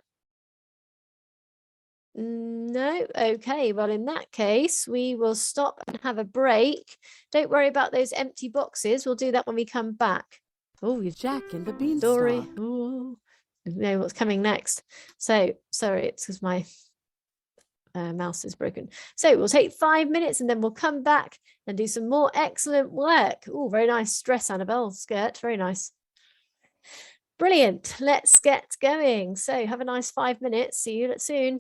No. Okay. Well, in that case, we will stop and have a break. Don't worry about those empty boxes. We'll do that when we come back. Oh, Jack and the story. Beanstalk. Oh, I know what's coming next. So sorry, it's because my mouse is broken. So we'll take 5 minutes and then we'll come back and do some more excellent work. Oh, very nice dress, Annabelle, skirt, very nice. Brilliant. Let's get going. So have a nice 5 minutes. See you soon.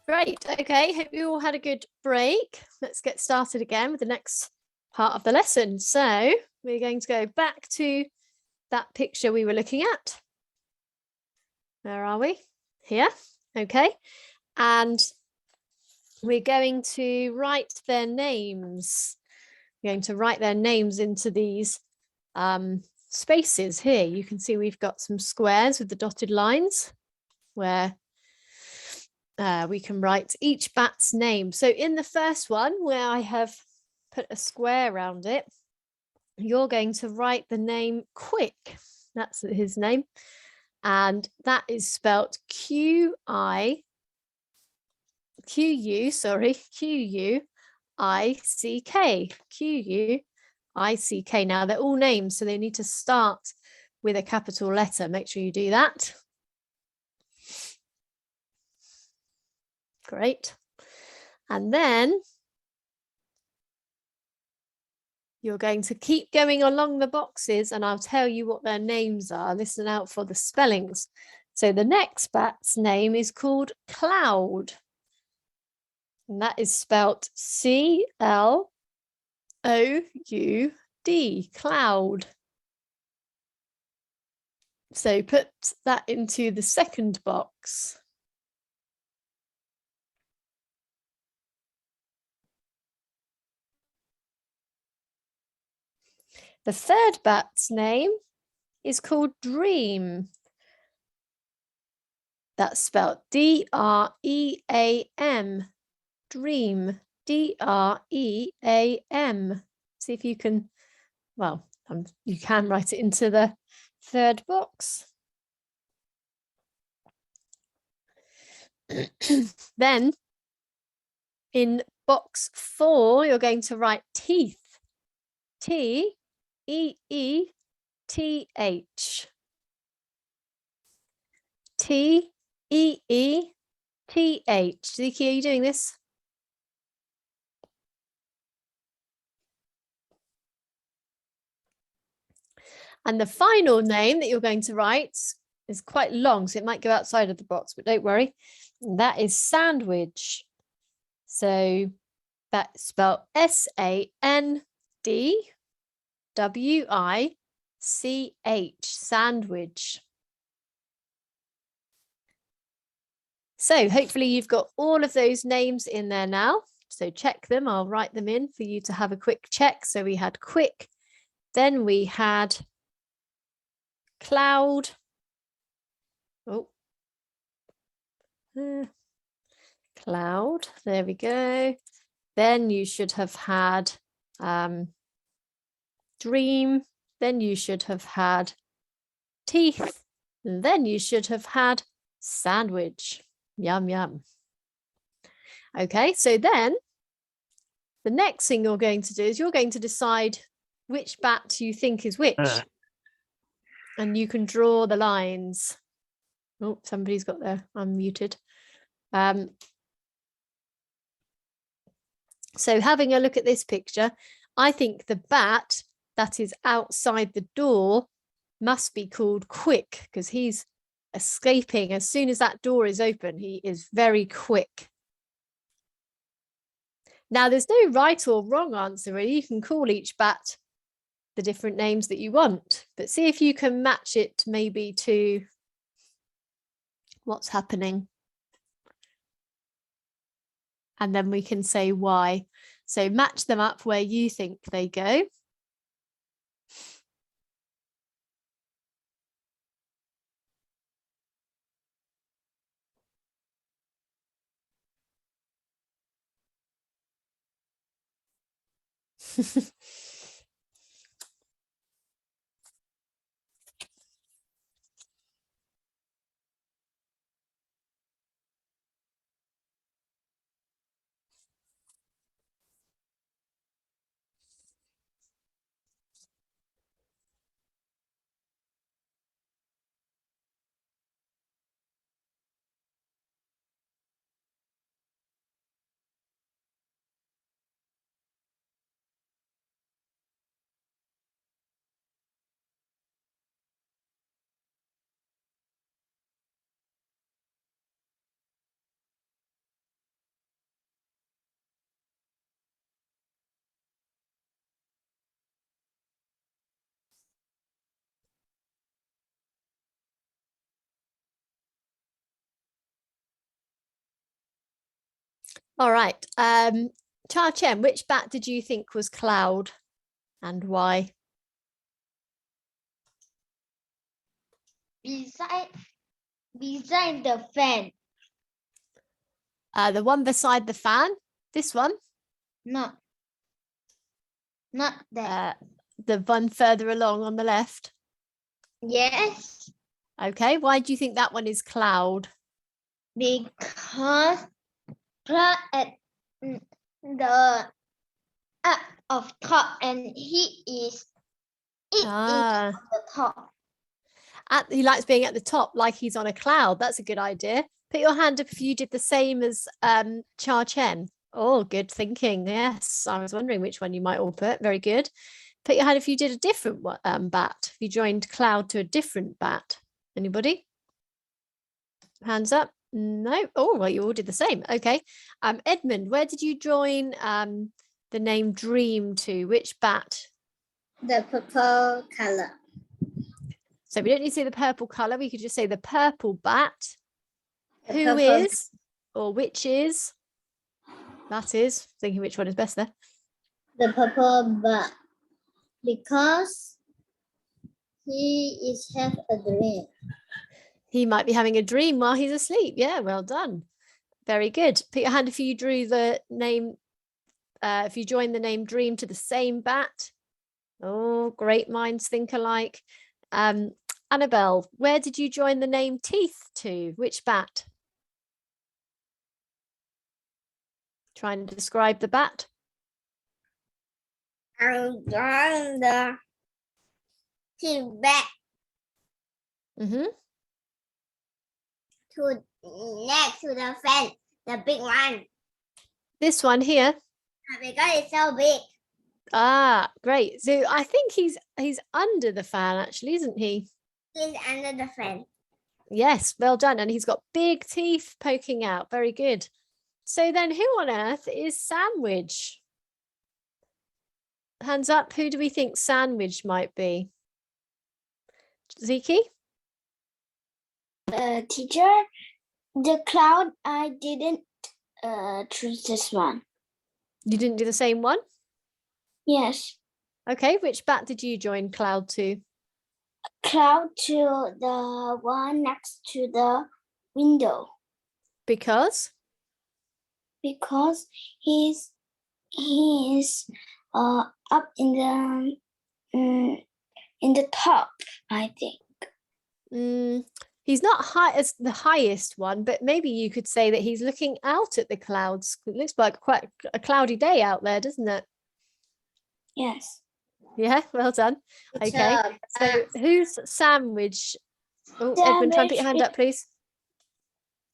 Great. Okay, hope you all had a good break. Let's get started again with the next part of the lesson. So we're going to go back to that picture we were looking at. Where are we? Here. Okay. And we're going to write their names. We're going to write their names into these spaces here. You can see we've got some squares with the dotted lines where we can write each bat's name. So in the first one, where I have put a square around it, you're going to write the name Quick. That's his name. And that is spelt Q-U-I-C-K. Q-U-I-C-K. Now they're all names, so they need to start with a capital letter. Make sure you do that. Great. And then you're going to keep going along the boxes and I'll tell you what their names are. Listen out for the spellings. So the next bat's name is called Cloud. And that is spelt C-L-O-U-D, Cloud. So put that into the second box. The third bat's name is called Dream. That's spelled D-R-E-A-M. Dream. D-R-E-A-M. See if you can, well, you can write it into the third box. Then in box 4, you're going to write teeth. T-E-E-T-H. T-E-E-T-H. Ziki, are you doing this? And the final name that you're going to write is quite long, so it might go outside of the box, but don't worry. That is Sandwich. So that's spelled S-A-N-D-W-I-C-H, Sandwich. So hopefully you've got all of those names in there now. So check them. I'll write them in for you to have a quick check. So we had Quick, then we had Cloud. Oh, Cloud. There we go. Then you should have had Dream. Then you should have had Teeth. And then you should have had Sandwich. Yum, yum. Okay, so then the next thing you're going to do is you're going to decide which bat you think is which. And you can draw the lines. Oh, somebody's got their unmuted. So having a look at this picture, I think the bat that is outside the door must be called Quick because he's escaping as soon as that door is open. He is very quick. Now, there's no right or wrong answer, really. You can call each bat the different names that you want, but see if you can match it maybe to what's happening. And then we can say why. So match them up where you think they go. All right. Cha Chen, which bat did you think was Cloud and why? Beside the fan. The one beside the fan? This one? Not that. The one further along on the left? Yes, Okay. Why do you think that one is Cloud? because Cloud at the up of top and he is on the top. He likes being at the top like he's on a cloud. That's a good idea. Put your hand up if you did the same as Cha Chen. Oh, good thinking. Yes, I was wondering which one you might all put. Very good. Put your hand if you did a different bat. If you joined Cloud to a different bat. Anybody? Hands up. No. Oh, well, you all did the same. Okay. Edmund, where did you join the name Dream to? Which bat? The purple color. So we don't need to say the purple color. We could just say the purple bat. The Who purple- is or which is? That is. Thinking which one is best there. The purple bat. Because he is have a dream. He might be having a dream while he's asleep. Yeah, well done. Very good. Put your hand if you drew the name, if you join the name Dream to the same bat. Oh, great minds think alike. Annabelle, where did you join the name Teeth to? Which bat? Trying to describe the bat. I'm drawing the teeth back Mm-hmm. to next to the fence, the big one. This one here. Because it's so big. Ah, great. So I think he's under the fan actually, isn't he? He's under the fence. Yes, well done. And he's got big teeth poking out. Very good. So then who on earth is Sandwich? Hands up. Who do we think Sandwich might be? Ziki? Teacher, the cloud, I didn't choose this one. You didn't do the same one? Yes, Okay, which bat did you join Cloud to? cloud to the one next to the window Because? because he's up in the top, I think. He's not high as the highest one, but maybe you could say that he's looking out at the clouds. It looks like quite a cloudy day out there, doesn't it? Yes. Yeah, well done. Okay, so who's Sandwich? Oh, Edmund, try and put your hand up, please.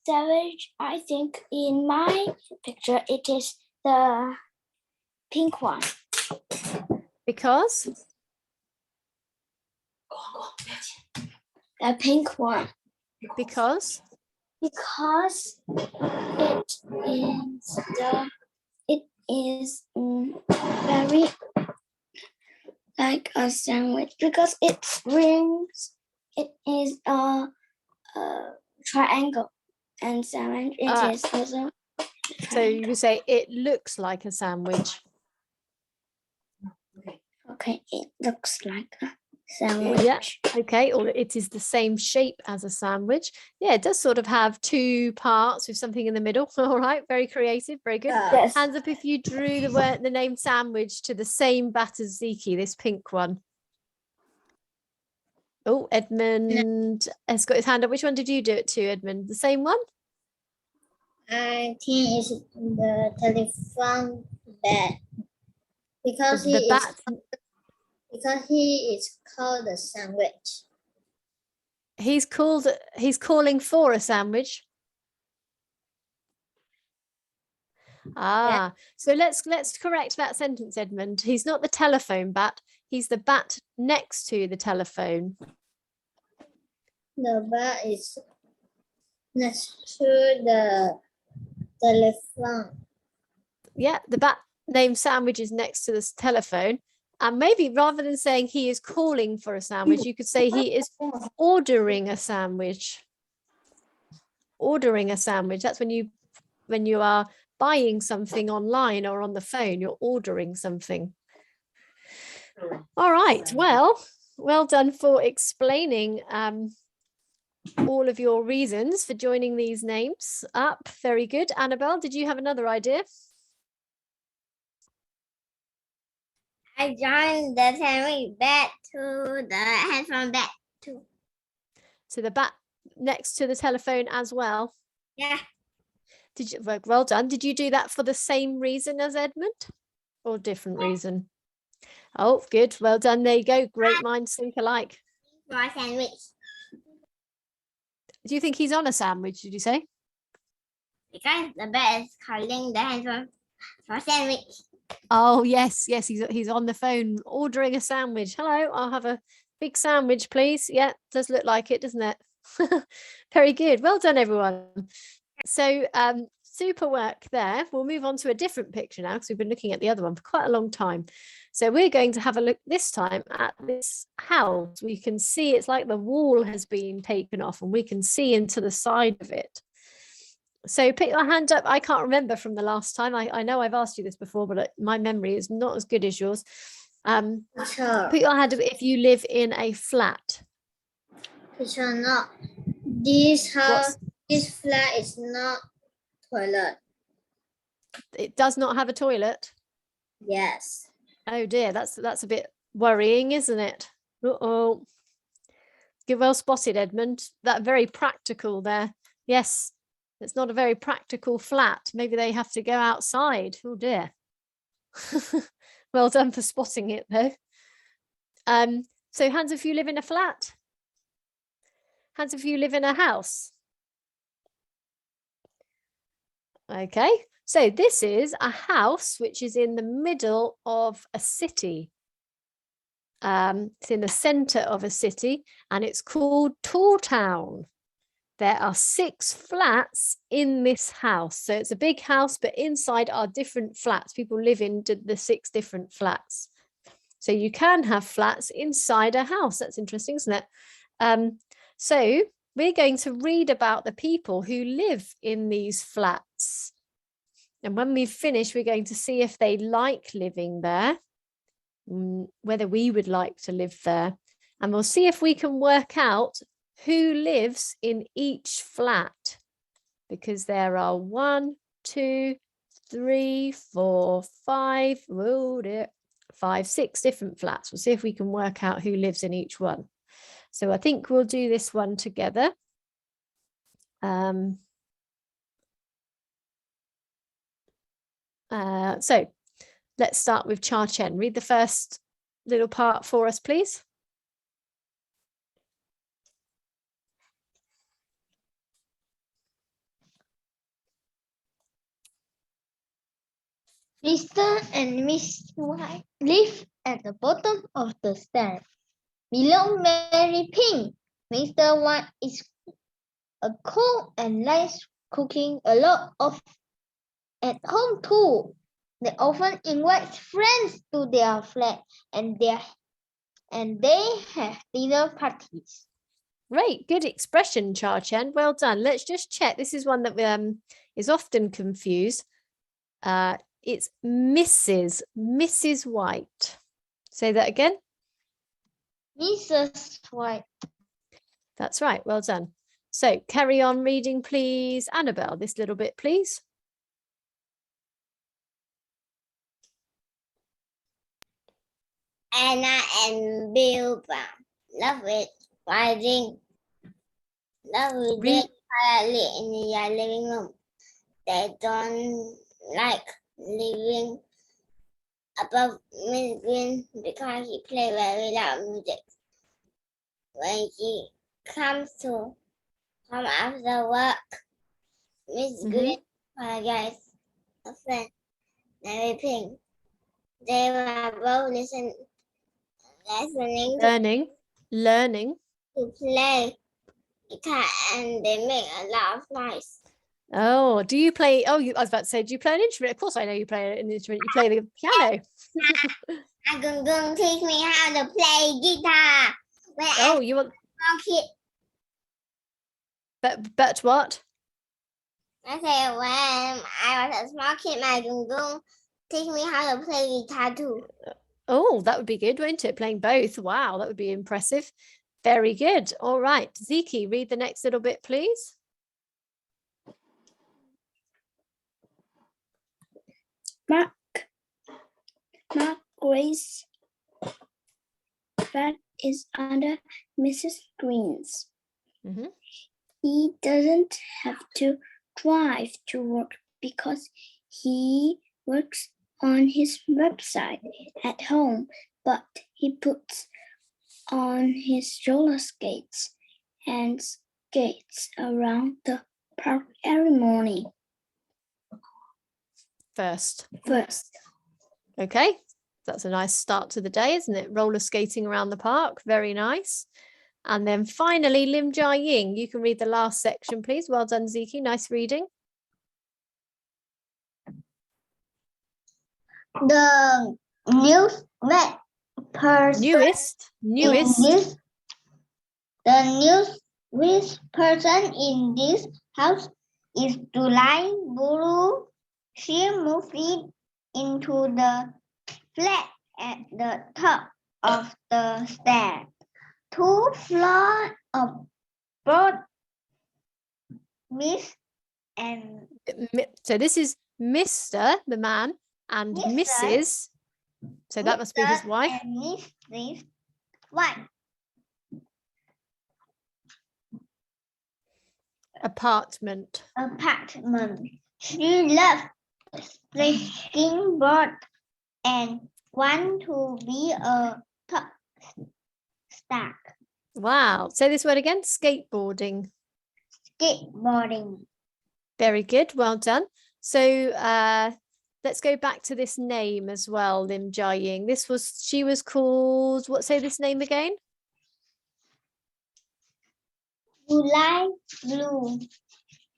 Savage, I think in my picture it is the pink one. Because? The pink one. Because? Because it is very like a sandwich because it is a triangle and sandwich is also so you could say it looks like a sandwich. okay, it looks like a sandwich. Yeah, okay, or it is the same shape as a sandwich. Yeah, it does sort of have two parts with something in the middle. All right, very creative, very good. Yes. Hands up if you drew the name sandwich to the same bat as Ziki, this pink one. Oh, Edmund has got his hand up. Which one did you do it to, Edmund? The same one? I think it's the telephone bed because The bat. he is called the sandwich. He's calling for a sandwich. So let's correct that sentence, Edmund. He's not the telephone bat, he's the bat next to the telephone. The bat is next to the telephone. Yeah, the bat named sandwich is next to this telephone. And maybe rather than saying he is calling for a sandwich, you could say he is ordering a sandwich. Ordering a sandwich. That's when you are buying something online or on the phone, you're ordering something. All right, well done for explaining all of your reasons for joining these names up. Very good. Annabelle, did you have another idea? I joined the sandwich bed to the headphone bed too. So the bat next to the telephone as well. Yeah. Did you? Well done. Did you do that for the same reason as Edmund, or different reason? Oh, good. Well done. There you go. Great minds think alike. For a sandwich. Do you think he's on a sandwich? Did you say? Because the bed is calling the headphone for sandwich. Oh yes, he's on the phone ordering a sandwich. Hello, I'll have a big sandwich, please. Yeah, does look like it, doesn't it? Very good. Well done, everyone. So super work there. We'll move on to a different picture now because we've been looking at the other one for quite a long time. So we're going to have a look this time at this house. We can see it's like the wall has been taken off and we can see into the side of it. So put your hand up. I can't remember from the last time. I know I've asked you this before, but my memory is not as good as yours. Sure. Put your hand up if you live in a flat. Sure, not. This house, this flat is not toilet. It does not have a toilet. Yes. Oh dear, that's a bit worrying, isn't it? Uh-oh. Good, well spotted, Edmund. That very practical there. Yes. It's not a very practical flat. Maybe they have to go outside. Oh dear. Well done for spotting it though. So hands if you live in a flat. Hands if you live in a house. Okay, so this is a house which is in the middle of a city. It's in the center of a city and it's called Tall Town. There are 6 flats in this house. So it's a big house, but inside are different flats. People live in the 6 different flats. So you can have flats inside a house. That's interesting, isn't it? So we're going to read about the people who live in these flats. And when we've finished, we're going to see if they like living there, whether we would like to live there. And we'll see if we can work out who lives in each flat, because there are 1, 2, 3, 4, 5, 6 different flats. We'll see if we can work out who lives in each one. So I think we'll do this one together. So let's start with Cha Chen. Read the first little part for us, please. Mr. and Miss White live at the bottom of the stairs. Below Mary Pink, Mr. White is a cook and likes cooking a lot of at home too. They often invite friends to their flat and they have dinner parties. Great, good expression, Cha Chen. Well done. Let's just check. This is one that is often confused. It's Mrs. White. Say that again. Mrs. White. That's right. Well done. So carry on reading, please. Annabelle, this little bit, please. Anna and Bill love it riding. Love reading quietly in their living room. They don't like living above Miss Green because he plays very loud music. When he comes after work, Miss Green apologizes often and repeating. They were both listening Learning to play guitar, and they make a lot of noise. Oh, do you play? Oh, I was about to say, do you play an instrument? Of course, I know you play an instrument. You play the piano. Gung teach me how to play guitar. When You want? small kid. But what? I said when I was a small kid, my Gung teach me how to play guitar too. Oh, that would be good, wouldn't it? Playing both. Wow, that would be impressive. Very good. All right, Ziki, read the next little bit, please. Grace flat is under Mrs. Green's. He doesn't have to drive to work because he works on his website at home, but he puts on his roller skates and skates around the park every morning. First. Okay. That's a nice start to the day, isn't it? Roller skating around the park. Very nice. And then finally, Lim Jia Ying, you can read the last section, please. Well done, Ziki. Nice reading. The newest person in this house is July Buru. She moved into the flat at the top of the stairs. 2 floors above Miss and So this is Mr. the man and Mrs. So that must be his wife. And Mrs. White. Apartment. She loves skateboard and want to be a top star. Wow. Say this word again. Skateboarding. Very good. Well done. So let's go back to this name as well, Lim Jia Ying. She was called, say this name again? July Blue.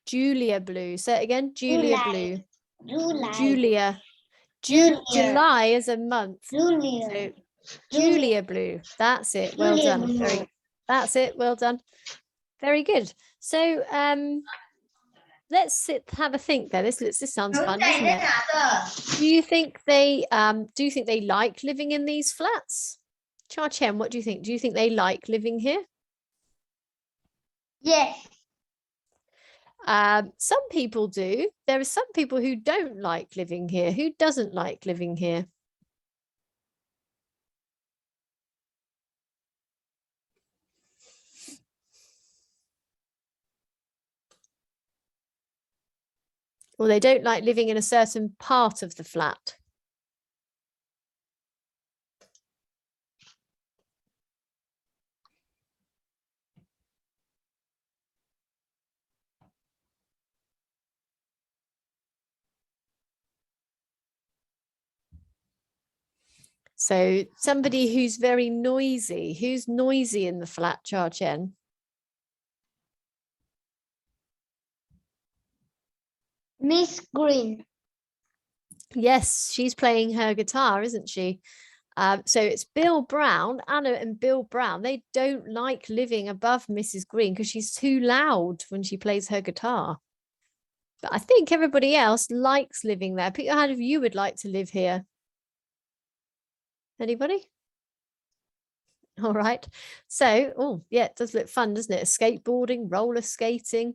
Julia Blue. Say it again. Julia Blue. Julia. July is a month. Julia. So, Julia Blue. That's it. Well done. That's it. Well done. Very good. So let's have a think there. This sounds fun, doesn't it? Do you think they like living in these flats? Cha Chen, what do you think? Do you think they like living here? Yes. Some people do. There are some people who don't like living here. Who doesn't like living here? Or they don't like living in a certain part of the flat. So somebody who's very noisy. Who's noisy in the flat, Cha Chen? Miss Green. Yes, she's playing her guitar, isn't she? So it's Bill Brown, Anna and Bill Brown. They don't like living above Mrs. Green because she's too loud when she plays her guitar. But I think everybody else likes living there. Put your hand if you would like to live here. Anybody? All right. So, oh, yeah, it does look fun, doesn't it? Skateboarding, roller skating,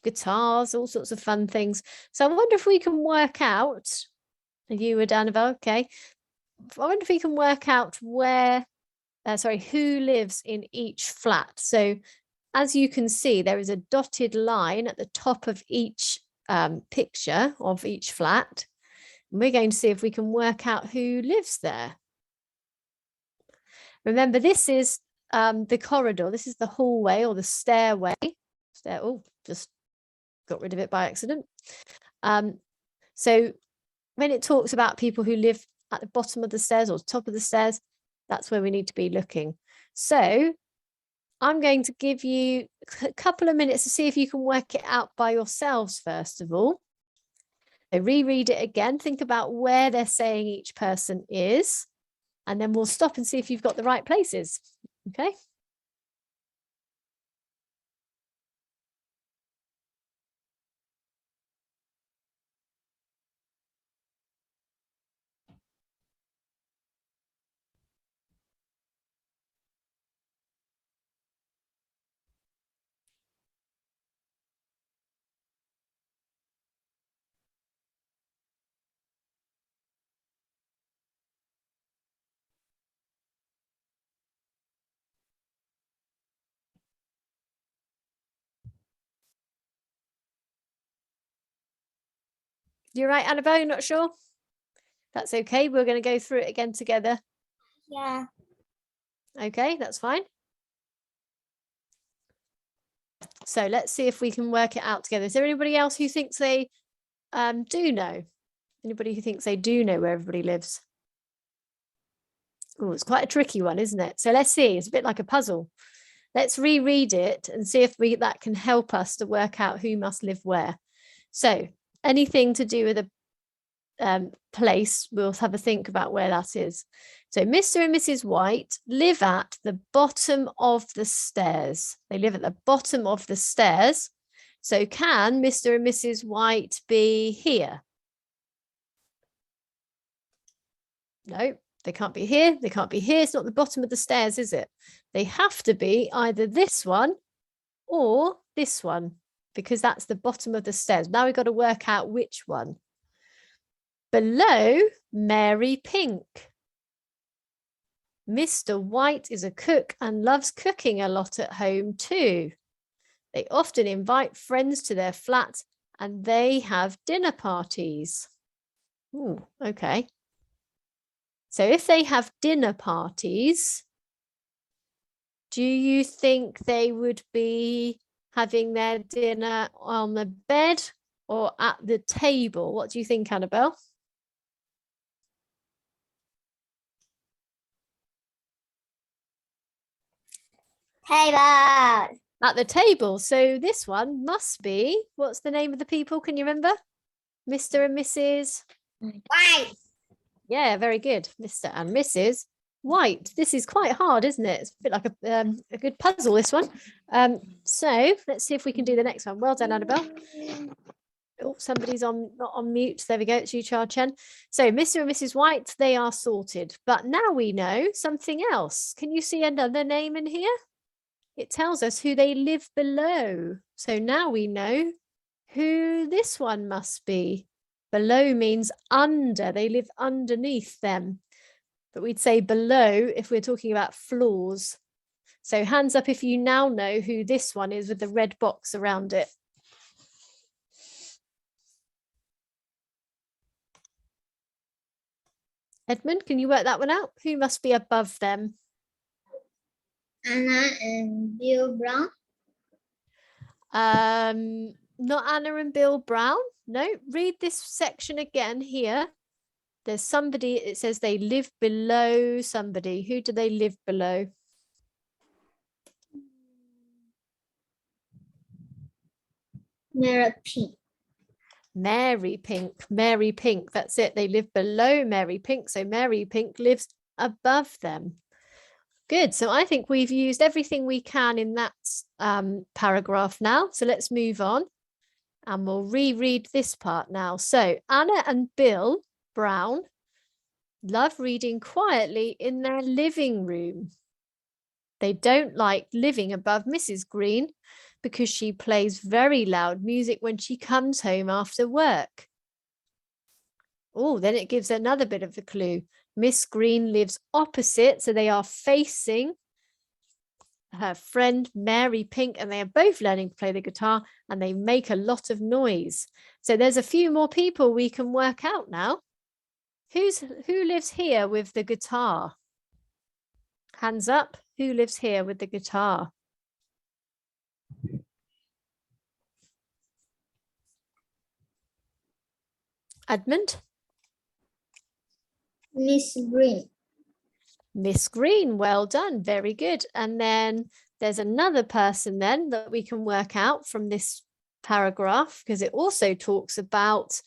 guitars, all sorts of fun things. So I wonder if we can work out, you would, Annabelle, okay. I wonder if we can work out where, who lives in each flat. So as you can see, there is a dotted line at the top of each picture of each flat. And we're going to see if we can work out who lives there. Remember, this is the corridor. This is the hallway or the stairway. Oh, just got rid of it by accident. So when it talks about people who live at the bottom of the stairs or top of the stairs, that's where we need to be looking. So I'm going to give you a couple of minutes to see if you can work it out by yourselves, first of all. So reread it again. Think about where they're saying each person is, and then we'll stop and see if you've got the right places. Okay. You're right, Annabelle, you're not sure? That's okay. We're going to go through it again together. Yeah. Okay, that's fine. So let's see if we can work it out together. Is there anybody else who thinks they do know? Anybody who thinks they do know where everybody lives? Oh, it's quite a tricky one, isn't it? So let's see. It's a bit like a puzzle. Let's reread it and see if that can help us to work out who must live where. So anything to do with a place, we'll have a think about where that is. So Mr. and Mrs. White live at the bottom of the stairs. They live at the bottom of the stairs. So can Mr. and Mrs. White be here? No, they can't be here. They can't be here. It's not the bottom of the stairs, is it? They have to be either this one or this one, because that's the bottom of the stairs. Now we've got to work out which one. Below Mary Pink. Mr. White is a cook and loves cooking a lot at home too. They often invite friends to their flat and they have dinner parties. Ooh, okay. So if they have dinner parties, do you think they would be having their dinner on the bed or at the table? What do you think, Annabelle? Table. At the table. So this one must be, what's the name of the people? Can you remember? Mr. and Mrs. White. Yeah, very good. Mr. and Mrs. White. This is quite hard, isn't it? It's a bit like a good puzzle, this one. So let's see if we can do the next one. Well done, Annabelle. Oh, somebody's not on mute. There we go. It's you, Char Chen. So Mr. and Mrs. White, they are sorted. But now we know something else. Can you see another name in here? It tells us who they live below. So now we know who this one must be. Below means under. They live underneath them. But we'd say below if we're talking about floors. So hands up if you now know who this one is with the red box around it. Edmund, can you work that one out? Who must be above them? Anna and Bill Brown. Not Anna and Bill Brown. No, read this section again here. There's somebody, it says they live below somebody. Who do they live below? Mary Pink. Mary Pink. Mary Pink. That's it. They live below Mary Pink. So Mary Pink lives above them. Good. So I think we've used everything we can in that paragraph now. So let's move on and we'll reread this part now. So Anna and Bill Brown love reading quietly in their living room. They don't like living above Mrs. Green because she plays very loud music when she comes home after work. Oh, then it gives another bit of a clue. Miss Green lives opposite, so they are facing her friend Mary Pink, and they are both learning to play the guitar, and they make a lot of noise. So there's a few more people we can work out now. Who lives here with the guitar? Hands up. Who lives here with the guitar? Edmund? Miss Green. Miss Green, well done, very good. And then there's another person then that we can work out from this paragraph, because it also talks about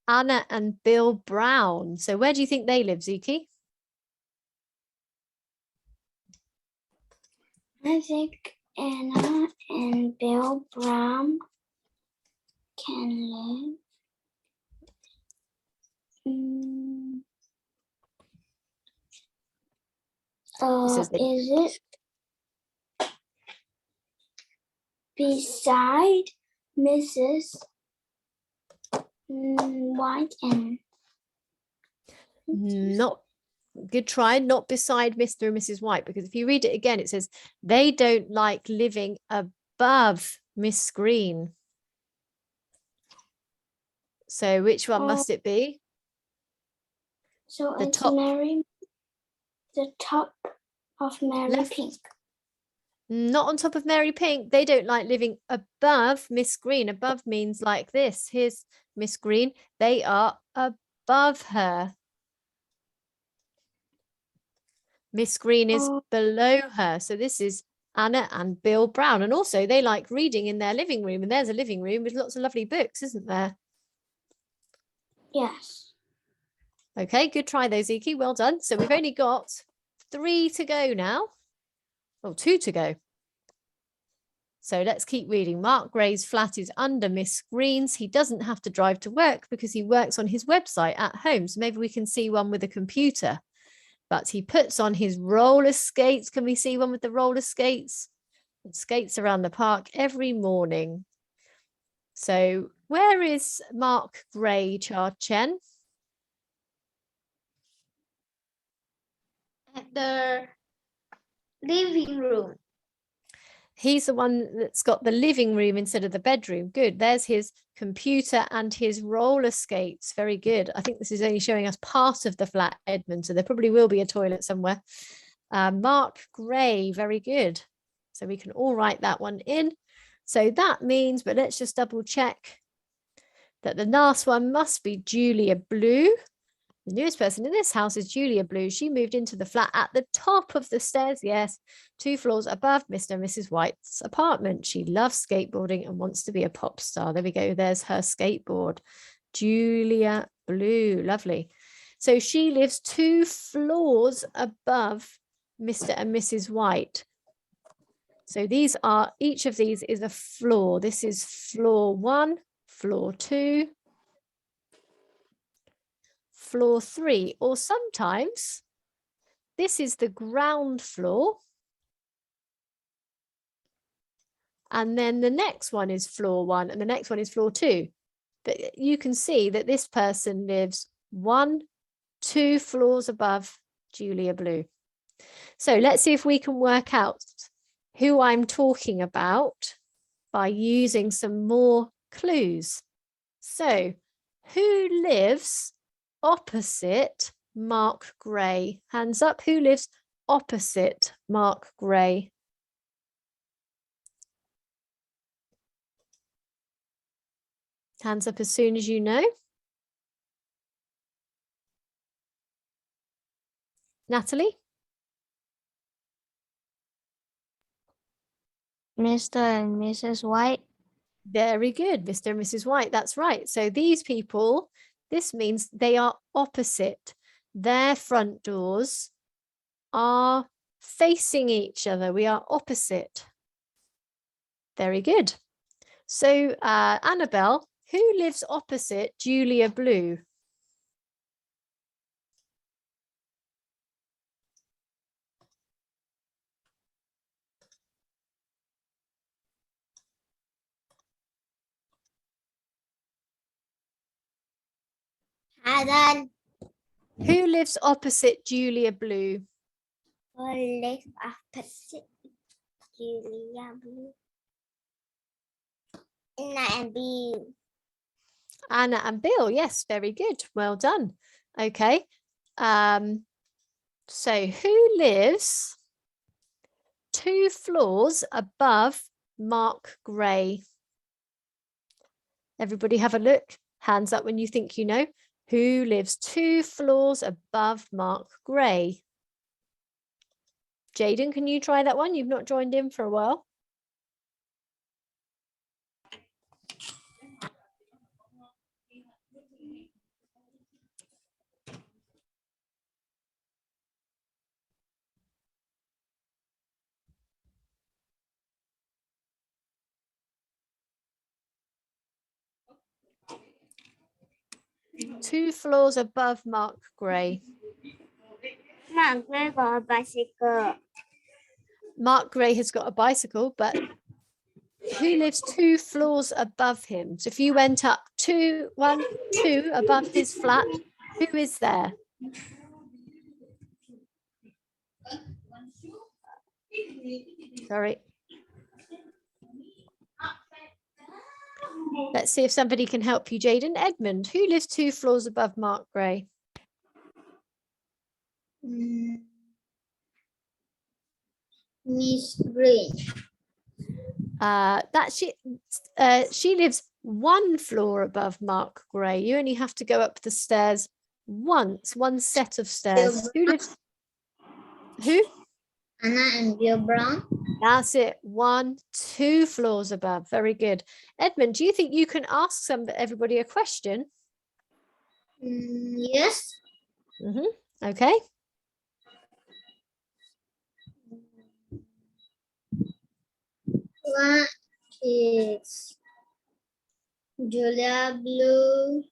Anna and Bill Brown. So where do you think they live, Zuki? I think Anna and Bill Brown can live. Is it beside Mrs. White and Not good try, not beside Mr. and Mrs. White, because if you read it again, it says they don't like living above Miss Green. So which one must it be? So The it's top. the top of Mary Left. Pink. Not on top of Mary Pink. They don't like living above Miss Green. Above means like this. Here's Miss Green. They are above her. Miss Green is below her. So this is Anna and Bill Brown. And also they like reading in their living room. And there's a living room with lots of lovely books, isn't there? Yes. Okay, good try though, Ziki. Well done. So we've only got 3 to go now. Oh, 2 to go. So let's keep reading. Mark Gray's flat is under Miss Green's. He doesn't have to drive to work because he works on his website at home. So maybe we can see one with a computer. But he puts on his roller skates. Can we see one with the roller skates? And skates around the park every morning. So where is Mark Gray, Cha Chen? At the living room. He's the one that's got the living room instead of the bedroom. Good. There's his computer and his roller skates. Very good. I think this is only showing us part of the flat, Edmund. So there probably will be a toilet somewhere. Mark Gray. Very good. So we can all write that one in. So that means, but let's just double check that the last one must be Julia Blue. The newest person in this house is Julia Blue. She moved into the flat at the top of the stairs. Yes, 2 floors above Mr. and Mrs. White's apartment. She loves skateboarding and wants to be a pop star. There we go. There's her skateboard. Julia Blue. Lovely. So she lives 2 floors above Mr. and Mrs. White. So these are, each of these is a floor. This is floor 1, floor 2, floor 3, or sometimes this is the ground floor. And then the next one is floor 1 and the next one is floor 2. But you can see that this person lives 1, 2 floors above Julia Blue. So let's see if we can work out who I'm talking about by using some more clues. So who lives opposite Mark Gray? Hands up. Who lives opposite Mark Gray? Hands up as soon as you know. Natalie? Mr. and Mrs. White. Very good, Mr. and Mrs. White. That's right. So these people, this means they are opposite. Their front doors are facing each other. We are opposite. Very good. So Annabelle, who lives opposite Julia Blue? Adam. Who lives opposite Julia Blue? Live opposite Julia Blue. Anna and Bill. Anna and Bill. Yes, very good. Well done. Okay. So who lives 2 floors above Mark Gray? Everybody have a look. Hands up when you think you know. Who lives 2 floors above Mark Gray? Jaden, can you try that one? You've not joined in for a while. Two floors above Mark Gray. Mark Gray got a bicycle. Mark Gray has got a bicycle, but who lives 2 floors above him? So if you went up 2 above his flat, who is there? Sorry. Let's see if somebody can help you, Jaden. Edmund, who lives 2 floors above Mark Gray? Miss Green. She lives 1 floor above Mark Gray. You only have to go up the stairs once, one set of stairs. Who lives? Who? Anna and Bill Brown. That's it. 1, 2 floors above. Very good. Edmund, do you think you can ask everybody a question? Yes. Okay. What is Julia Blue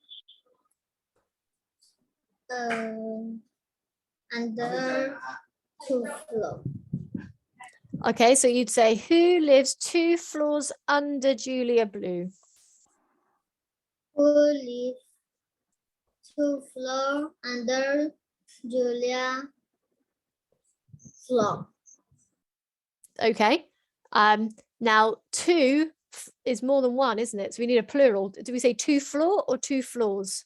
under 2 floors? Okay, so you'd say, who lives 2 floors under Julia Blue? Who lives 2 floors under Julia floor? Okay. Now 2 is more than 1, isn't it? So we need a plural. Do we say 2 floor or 2 floors?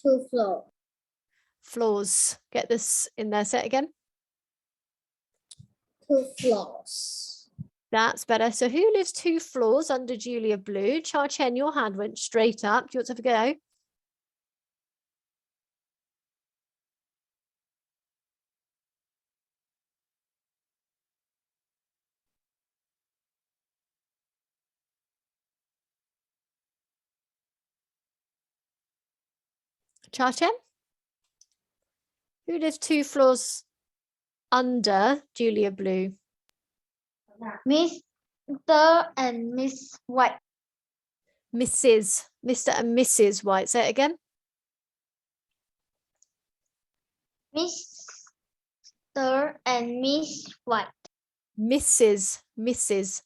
2 floor. Floors. Get this in there. Say it again. 2 floors. That's better. So who lives 2 floors under Julia Blue? Cha Chen, your hand went straight up. Do you want to have a go? Cha Chen? Who lives 2 floors under Julia Blue? Mr. and Miss White. Mr. and Mrs. White. Say it again. Mr. and Miss White. Mrs. Mrs.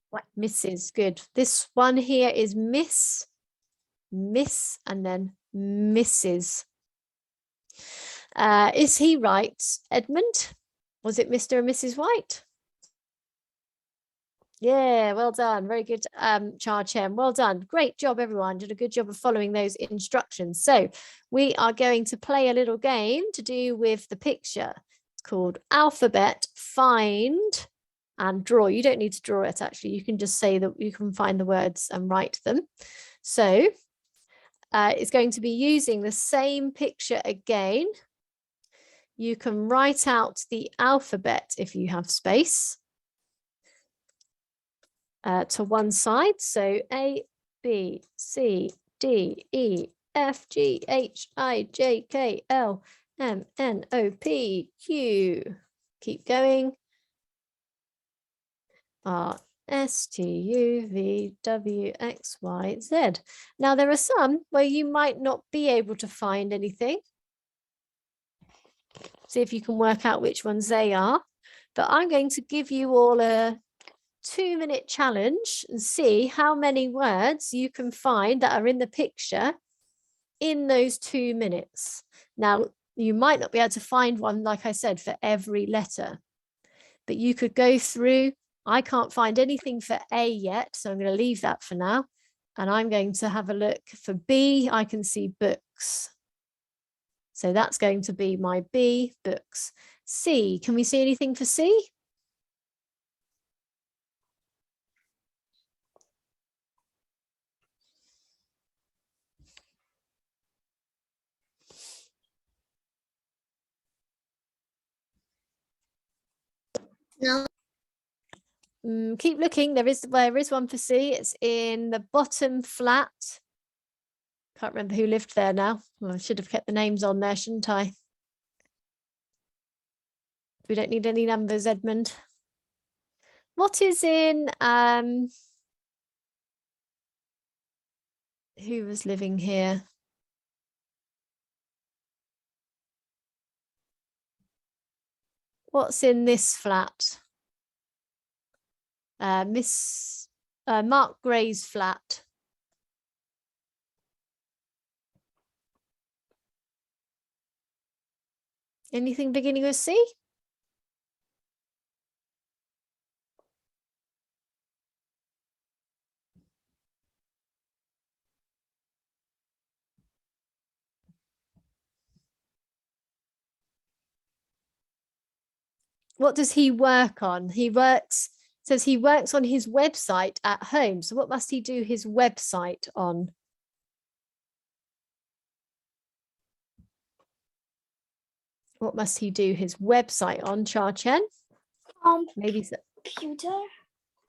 White. Mrs. Good. This one here is Miss, and then Mrs. Is he right, Edmund? Was it Mr. and Mrs. White? Yeah, well done. Very good, Cha Chen. Well done. Great job, everyone. Did a good job of following those instructions. So we are going to play a little game to do with the picture. It's called Alphabet Find and Draw. You don't need to draw it, actually. You can just say that you can find the words and write them. So it's going to be using the same picture again. You can write out the alphabet if you have space. to one side. So A, B, C, D, E, F, G, H, I, J, K, L, M, N, O, P, Q. Keep going. R, S, T, U, V, W, X, Y, Z. Now, there are some where you might not be able to find anything. See if you can work out which ones they are. But I'm going to give you all a 2-minute challenge and see how many words you can find that are in the picture in those 2 minutes. Now, you might not be able to find one, like I said, for every letter, but you could go through. I can't find anything for A yet, so I'm going to leave that for now. And I'm going to have a look for B. I can see books. So that's going to be my B, books. C, can we see anything for C? No. Keep looking. There is one for C. It's in the bottom flat. Can't remember who lived there now. Well, I should have kept the names on there, shouldn't I? We don't need any numbers, Edmund. What is in who was living here? What's in this flat? Miss Mark Gray's flat. Anything beginning with C? What does he work on? Says he works on his website at home. So what must he do his website on? What must he do his website on, Cha Chen? Maybe so. Computer.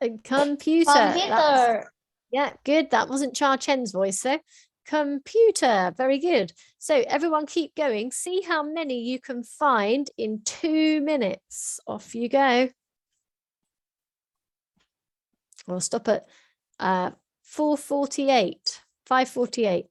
A computer. Computer. Yeah, good. That wasn't Cha Chen's voice, though. Computer. Very good. So everyone keep going. See how many you can find in 2 minutes. Off you go. We'll stop at 4:48, 5:48.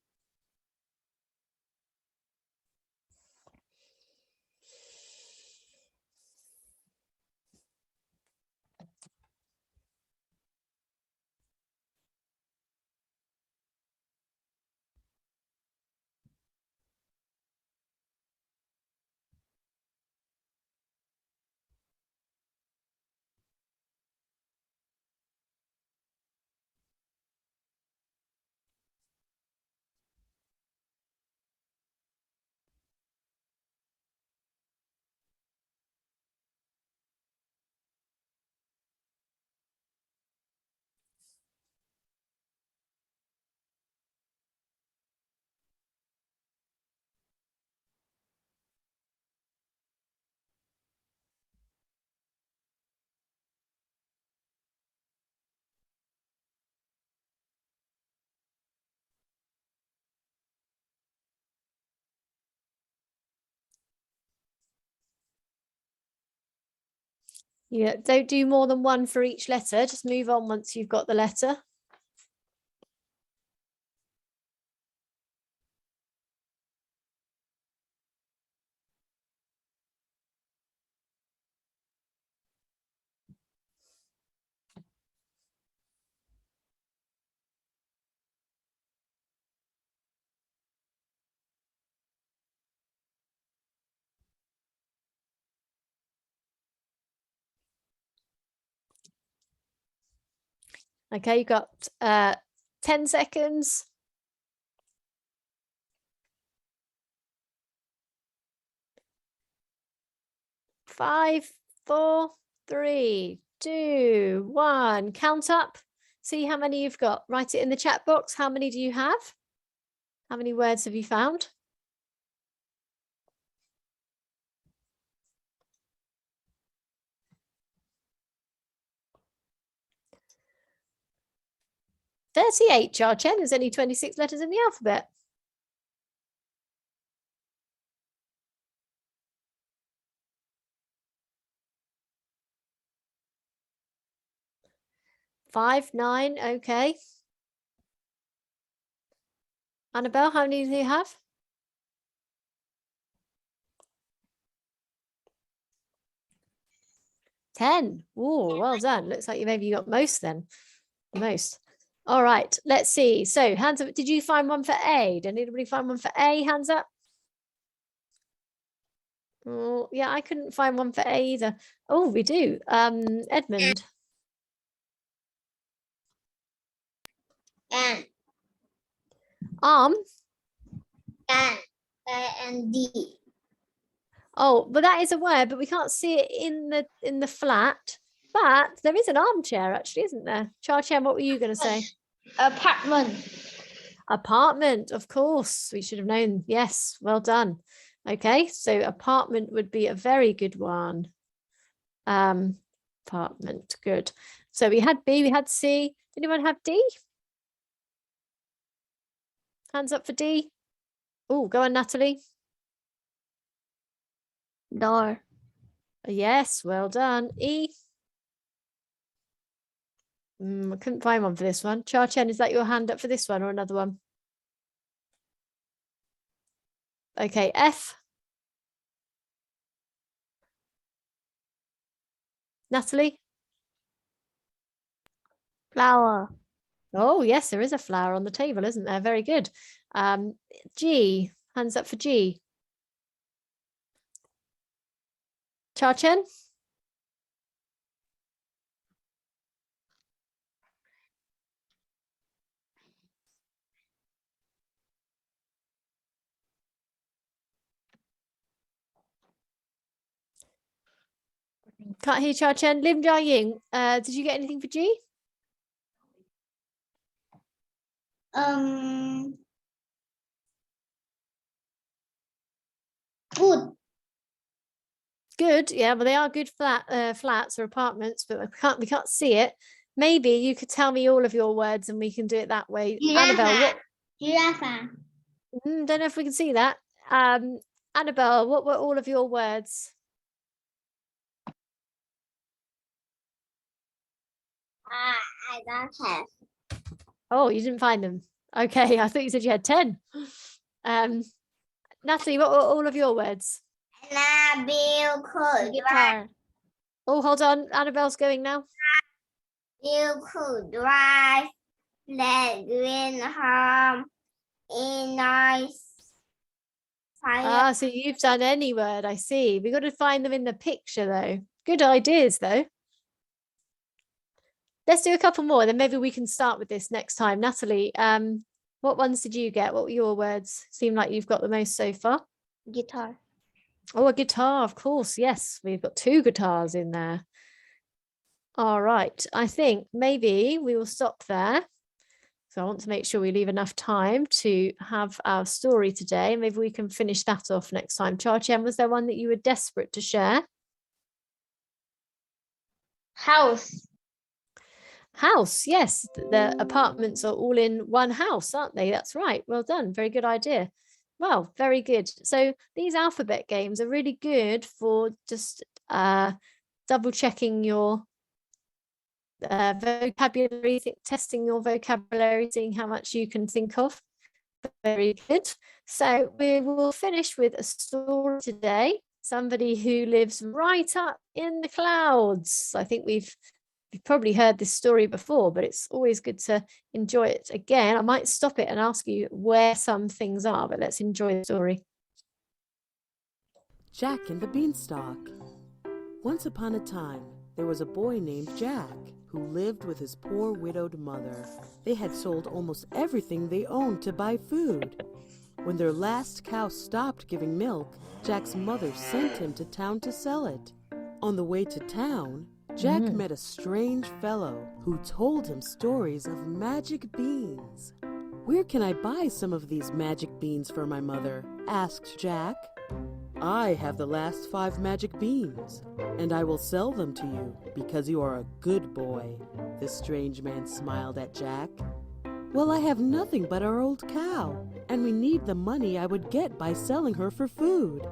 Yeah, don't do more than one for each letter. Just move on once you've got the letter. Okay, you got 10 seconds. 5, 4, 3, 2, 1. Count up. See how many you've got. Write it in the chat box. How many do you have? How many words have you found? 38, Cha-Chen. There's only 26 letters in the alphabet. Five, 9, okay. Annabelle, how many do you have? 10. Oh, well done. Looks like you maybe got most then. Most. All right, let's see. So hands up. Did you find one for A? Did anybody find one for A? Hands up. Oh, yeah, I couldn't find one for A either. Oh, we do. Edmund. And Arm. and D. Oh, but that is a word, but we can't see it in the flat. But there is an armchair, actually, isn't there? Cha-Chen, what were you going to say? Apartment. Apartment, of course. We should have known. Yes, well done. Okay, so apartment would be a very good one. Apartment, good. So we had B, we had C. Anyone have D? Hands up for D. Oh, go on, Natalie. Door. Yes, well done. E. I couldn't find one for this one. Cha-Chen, is that your hand up for this one or another one? Okay, F. Natalie? Flower. Oh, yes, there is a flower on the table, isn't there? Very good. G. Hands up for G. Cha-Chen? Can't hear Cha-Chen. Lim Jia-Ying, did you get anything for G? Good. Good, yeah, well, they are good flats or apartments, but we can't see it. Maybe you could tell me all of your words and we can do it that way. Annabelle, what? Giraffe. Don't know if we can see that. Annabelle, what were all of your words? I don't have. Oh, you didn't find them. Okay, I thought you said you had 10. Natalie, what were all of your words? Bill could drive. Guitar. Oh, hold on. Annabelle's going now. You could drive that green home in nice fire. So you've done any word, I see. We've got to find them in the picture, though. Good ideas, though. Let's do a couple more, then maybe we can start with this next time. Natalie, what ones did you get? What were your words? Seem like you've got the most so far. Guitar. Oh, a guitar, of course. Yes, we've got 2 guitars in there. All right. I think maybe we will stop there. So I want to make sure we leave enough time to have our story today. Maybe we can finish that off next time. Cha-Chen, was there one that you were desperate to share? House. House, yes. The apartments are all in one house, aren't they? That's right. Well done. Very good idea. Well, very good. So these alphabet games are really good for just double checking your vocabulary, testing your vocabulary, seeing how much you can think of. Very good. So we will finish with a story today. Somebody who lives right up in the clouds. I think you've probably heard this story before, but it's always good to enjoy it again. I might stop it and ask you where some things are, but let's enjoy the story. Jack and the Beanstalk. Once upon a time, there was a boy named Jack who lived with his poor widowed mother. They had sold almost everything they owned to buy food. When their last cow stopped giving milk, Jack's mother sent him to town to sell it. On the way to town, Jack met a strange fellow who told him stories of magic beans. "Where can I buy some of these magic beans for my mother?" asked Jack. "I have the last 5 magic beans, and I will sell them to you because you are a good boy." The strange man smiled at Jack. Well, I have nothing but our old cow, and we need the money I would get by selling her for food.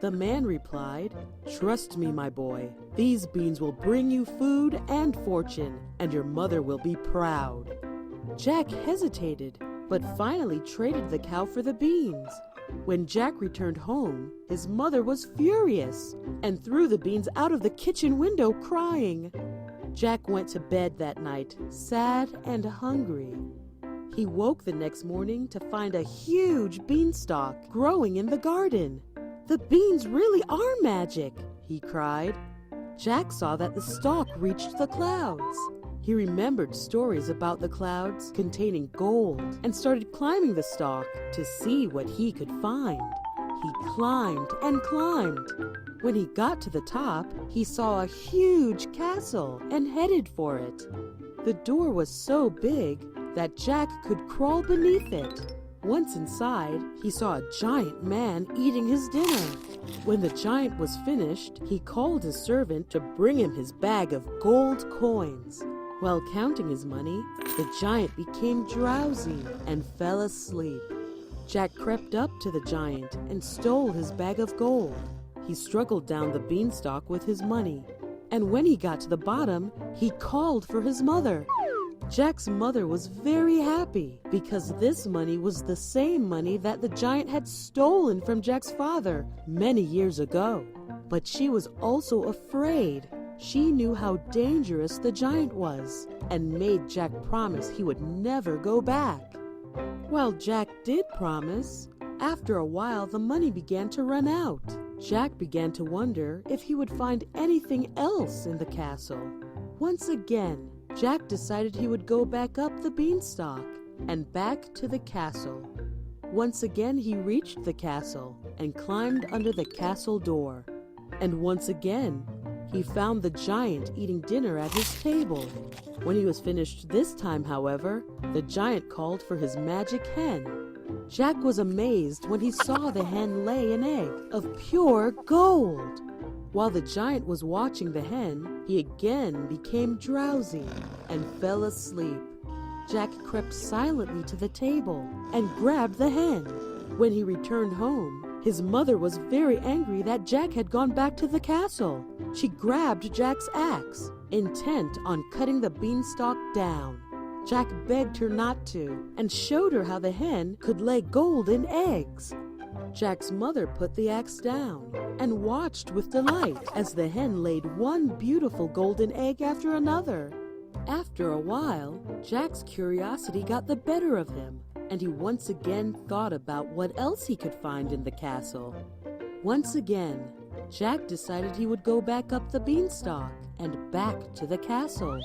The man replied, "Trust me, my boy. These beans will bring you food and fortune, and your mother will be proud." Jack hesitated, but finally traded the cow for the beans. When Jack returned home, his mother was furious and threw the beans out of the kitchen window crying. Jack went to bed that night, sad and hungry. He woke the next morning to find a huge beanstalk growing in the garden. "The beans really are magic," he cried. Jack saw that the stalk reached the clouds. He remembered stories about the clouds containing gold and started climbing the stalk to see what he could find. He climbed and climbed. When he got to the top, he saw a huge castle and headed for it. The door was so big that Jack could crawl beneath it. Once inside, he saw a giant man eating his dinner. When the giant was finished, he called his servant to bring him his bag of gold coins. While counting his money, the giant became drowsy and fell asleep. Jack crept up to the giant and stole his bag of gold. He struggled down the beanstalk with his money, and when he got to the bottom, he called for his mother. Jack's mother was very happy because this money was the same money that the giant had stolen from Jack's father many years ago. But she was also afraid. She knew how dangerous the giant was and made Jack promise he would never go back. Well, Jack did promise. After a while, the money began to run out. Jack began to wonder if he would find anything else in the castle. Once again, Jack decided he would go back up the beanstalk and back to the castle. Once again, he reached the castle and climbed under the castle door. And once again, he found the giant eating dinner at his table. When he was finished this time, however, the giant called for his magic hen. Jack was amazed when he saw the hen lay an egg of pure gold. While the giant was watching the hen, he again became drowsy and fell asleep. Jack crept silently to the table and grabbed the hen. When he returned home, his mother was very angry that Jack had gone back to the castle. She grabbed Jack's axe, intent on cutting the beanstalk down. Jack begged her not to and showed her how the hen could lay golden eggs. Jack's mother put the axe down and watched with delight as the hen laid one beautiful golden egg after another. After a while, Jack's curiosity got the better of him, and he once again thought about what else he could find in the castle. Once again, Jack decided he would go back up the beanstalk and back to the castle.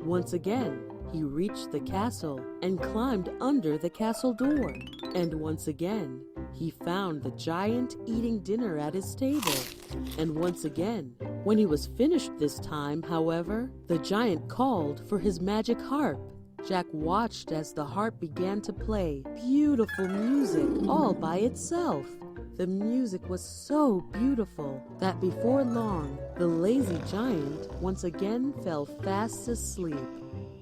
Once again, he reached the castle and climbed under the castle door. And once again, he found the giant eating dinner at his table. And once again, when he was finished this time, however, the giant called for his magic harp. Jack watched as the harp began to play beautiful music all by itself. The music was so beautiful that before long, the lazy giant once again fell fast asleep.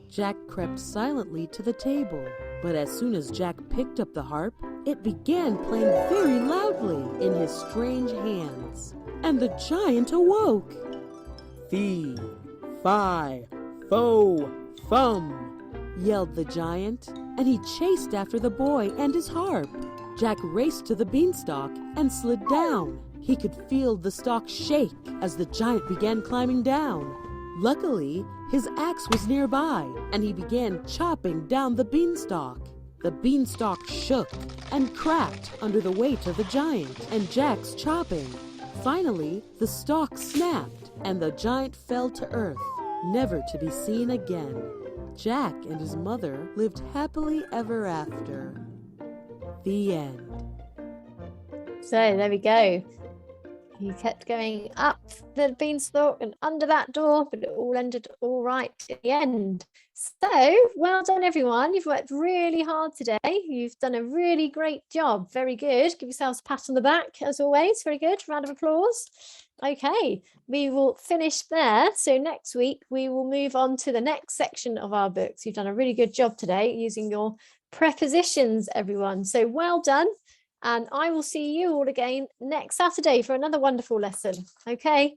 Jack crept silently to the table, but as soon as Jack picked up the harp, it began playing very loudly in his strange hands, and the giant awoke. Fee, fi, fo, fum, yelled the giant, and he chased after the boy and his harp. Jack raced to the beanstalk and slid down. He could feel the stalk shake as the giant began climbing down. Luckily, his axe was nearby, and he began chopping down the beanstalk. The beanstalk shook and cracked under the weight of the giant and Jack's chopping. Finally, the stalk snapped, and the giant fell to earth, never to be seen again. Jack and his mother lived happily ever after. The end. So there we go. You kept going up the beanstalk and under that door, but it all ended all right at the end. So well done, everyone. You've worked really hard today. You've done a really great job. Very good. Give yourselves a pat on the back, as always. Very good. Round of applause. Okay, we will finish there. So next week, we will move on to the next section of our books. You've done a really good job today using your prepositions, everyone. So well done. And I will see you all again next Saturday for another wonderful lesson. Okay.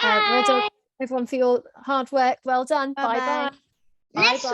Well done, everyone, for your hard work. Well done. Bye bye. Bye-bye. Bye bye.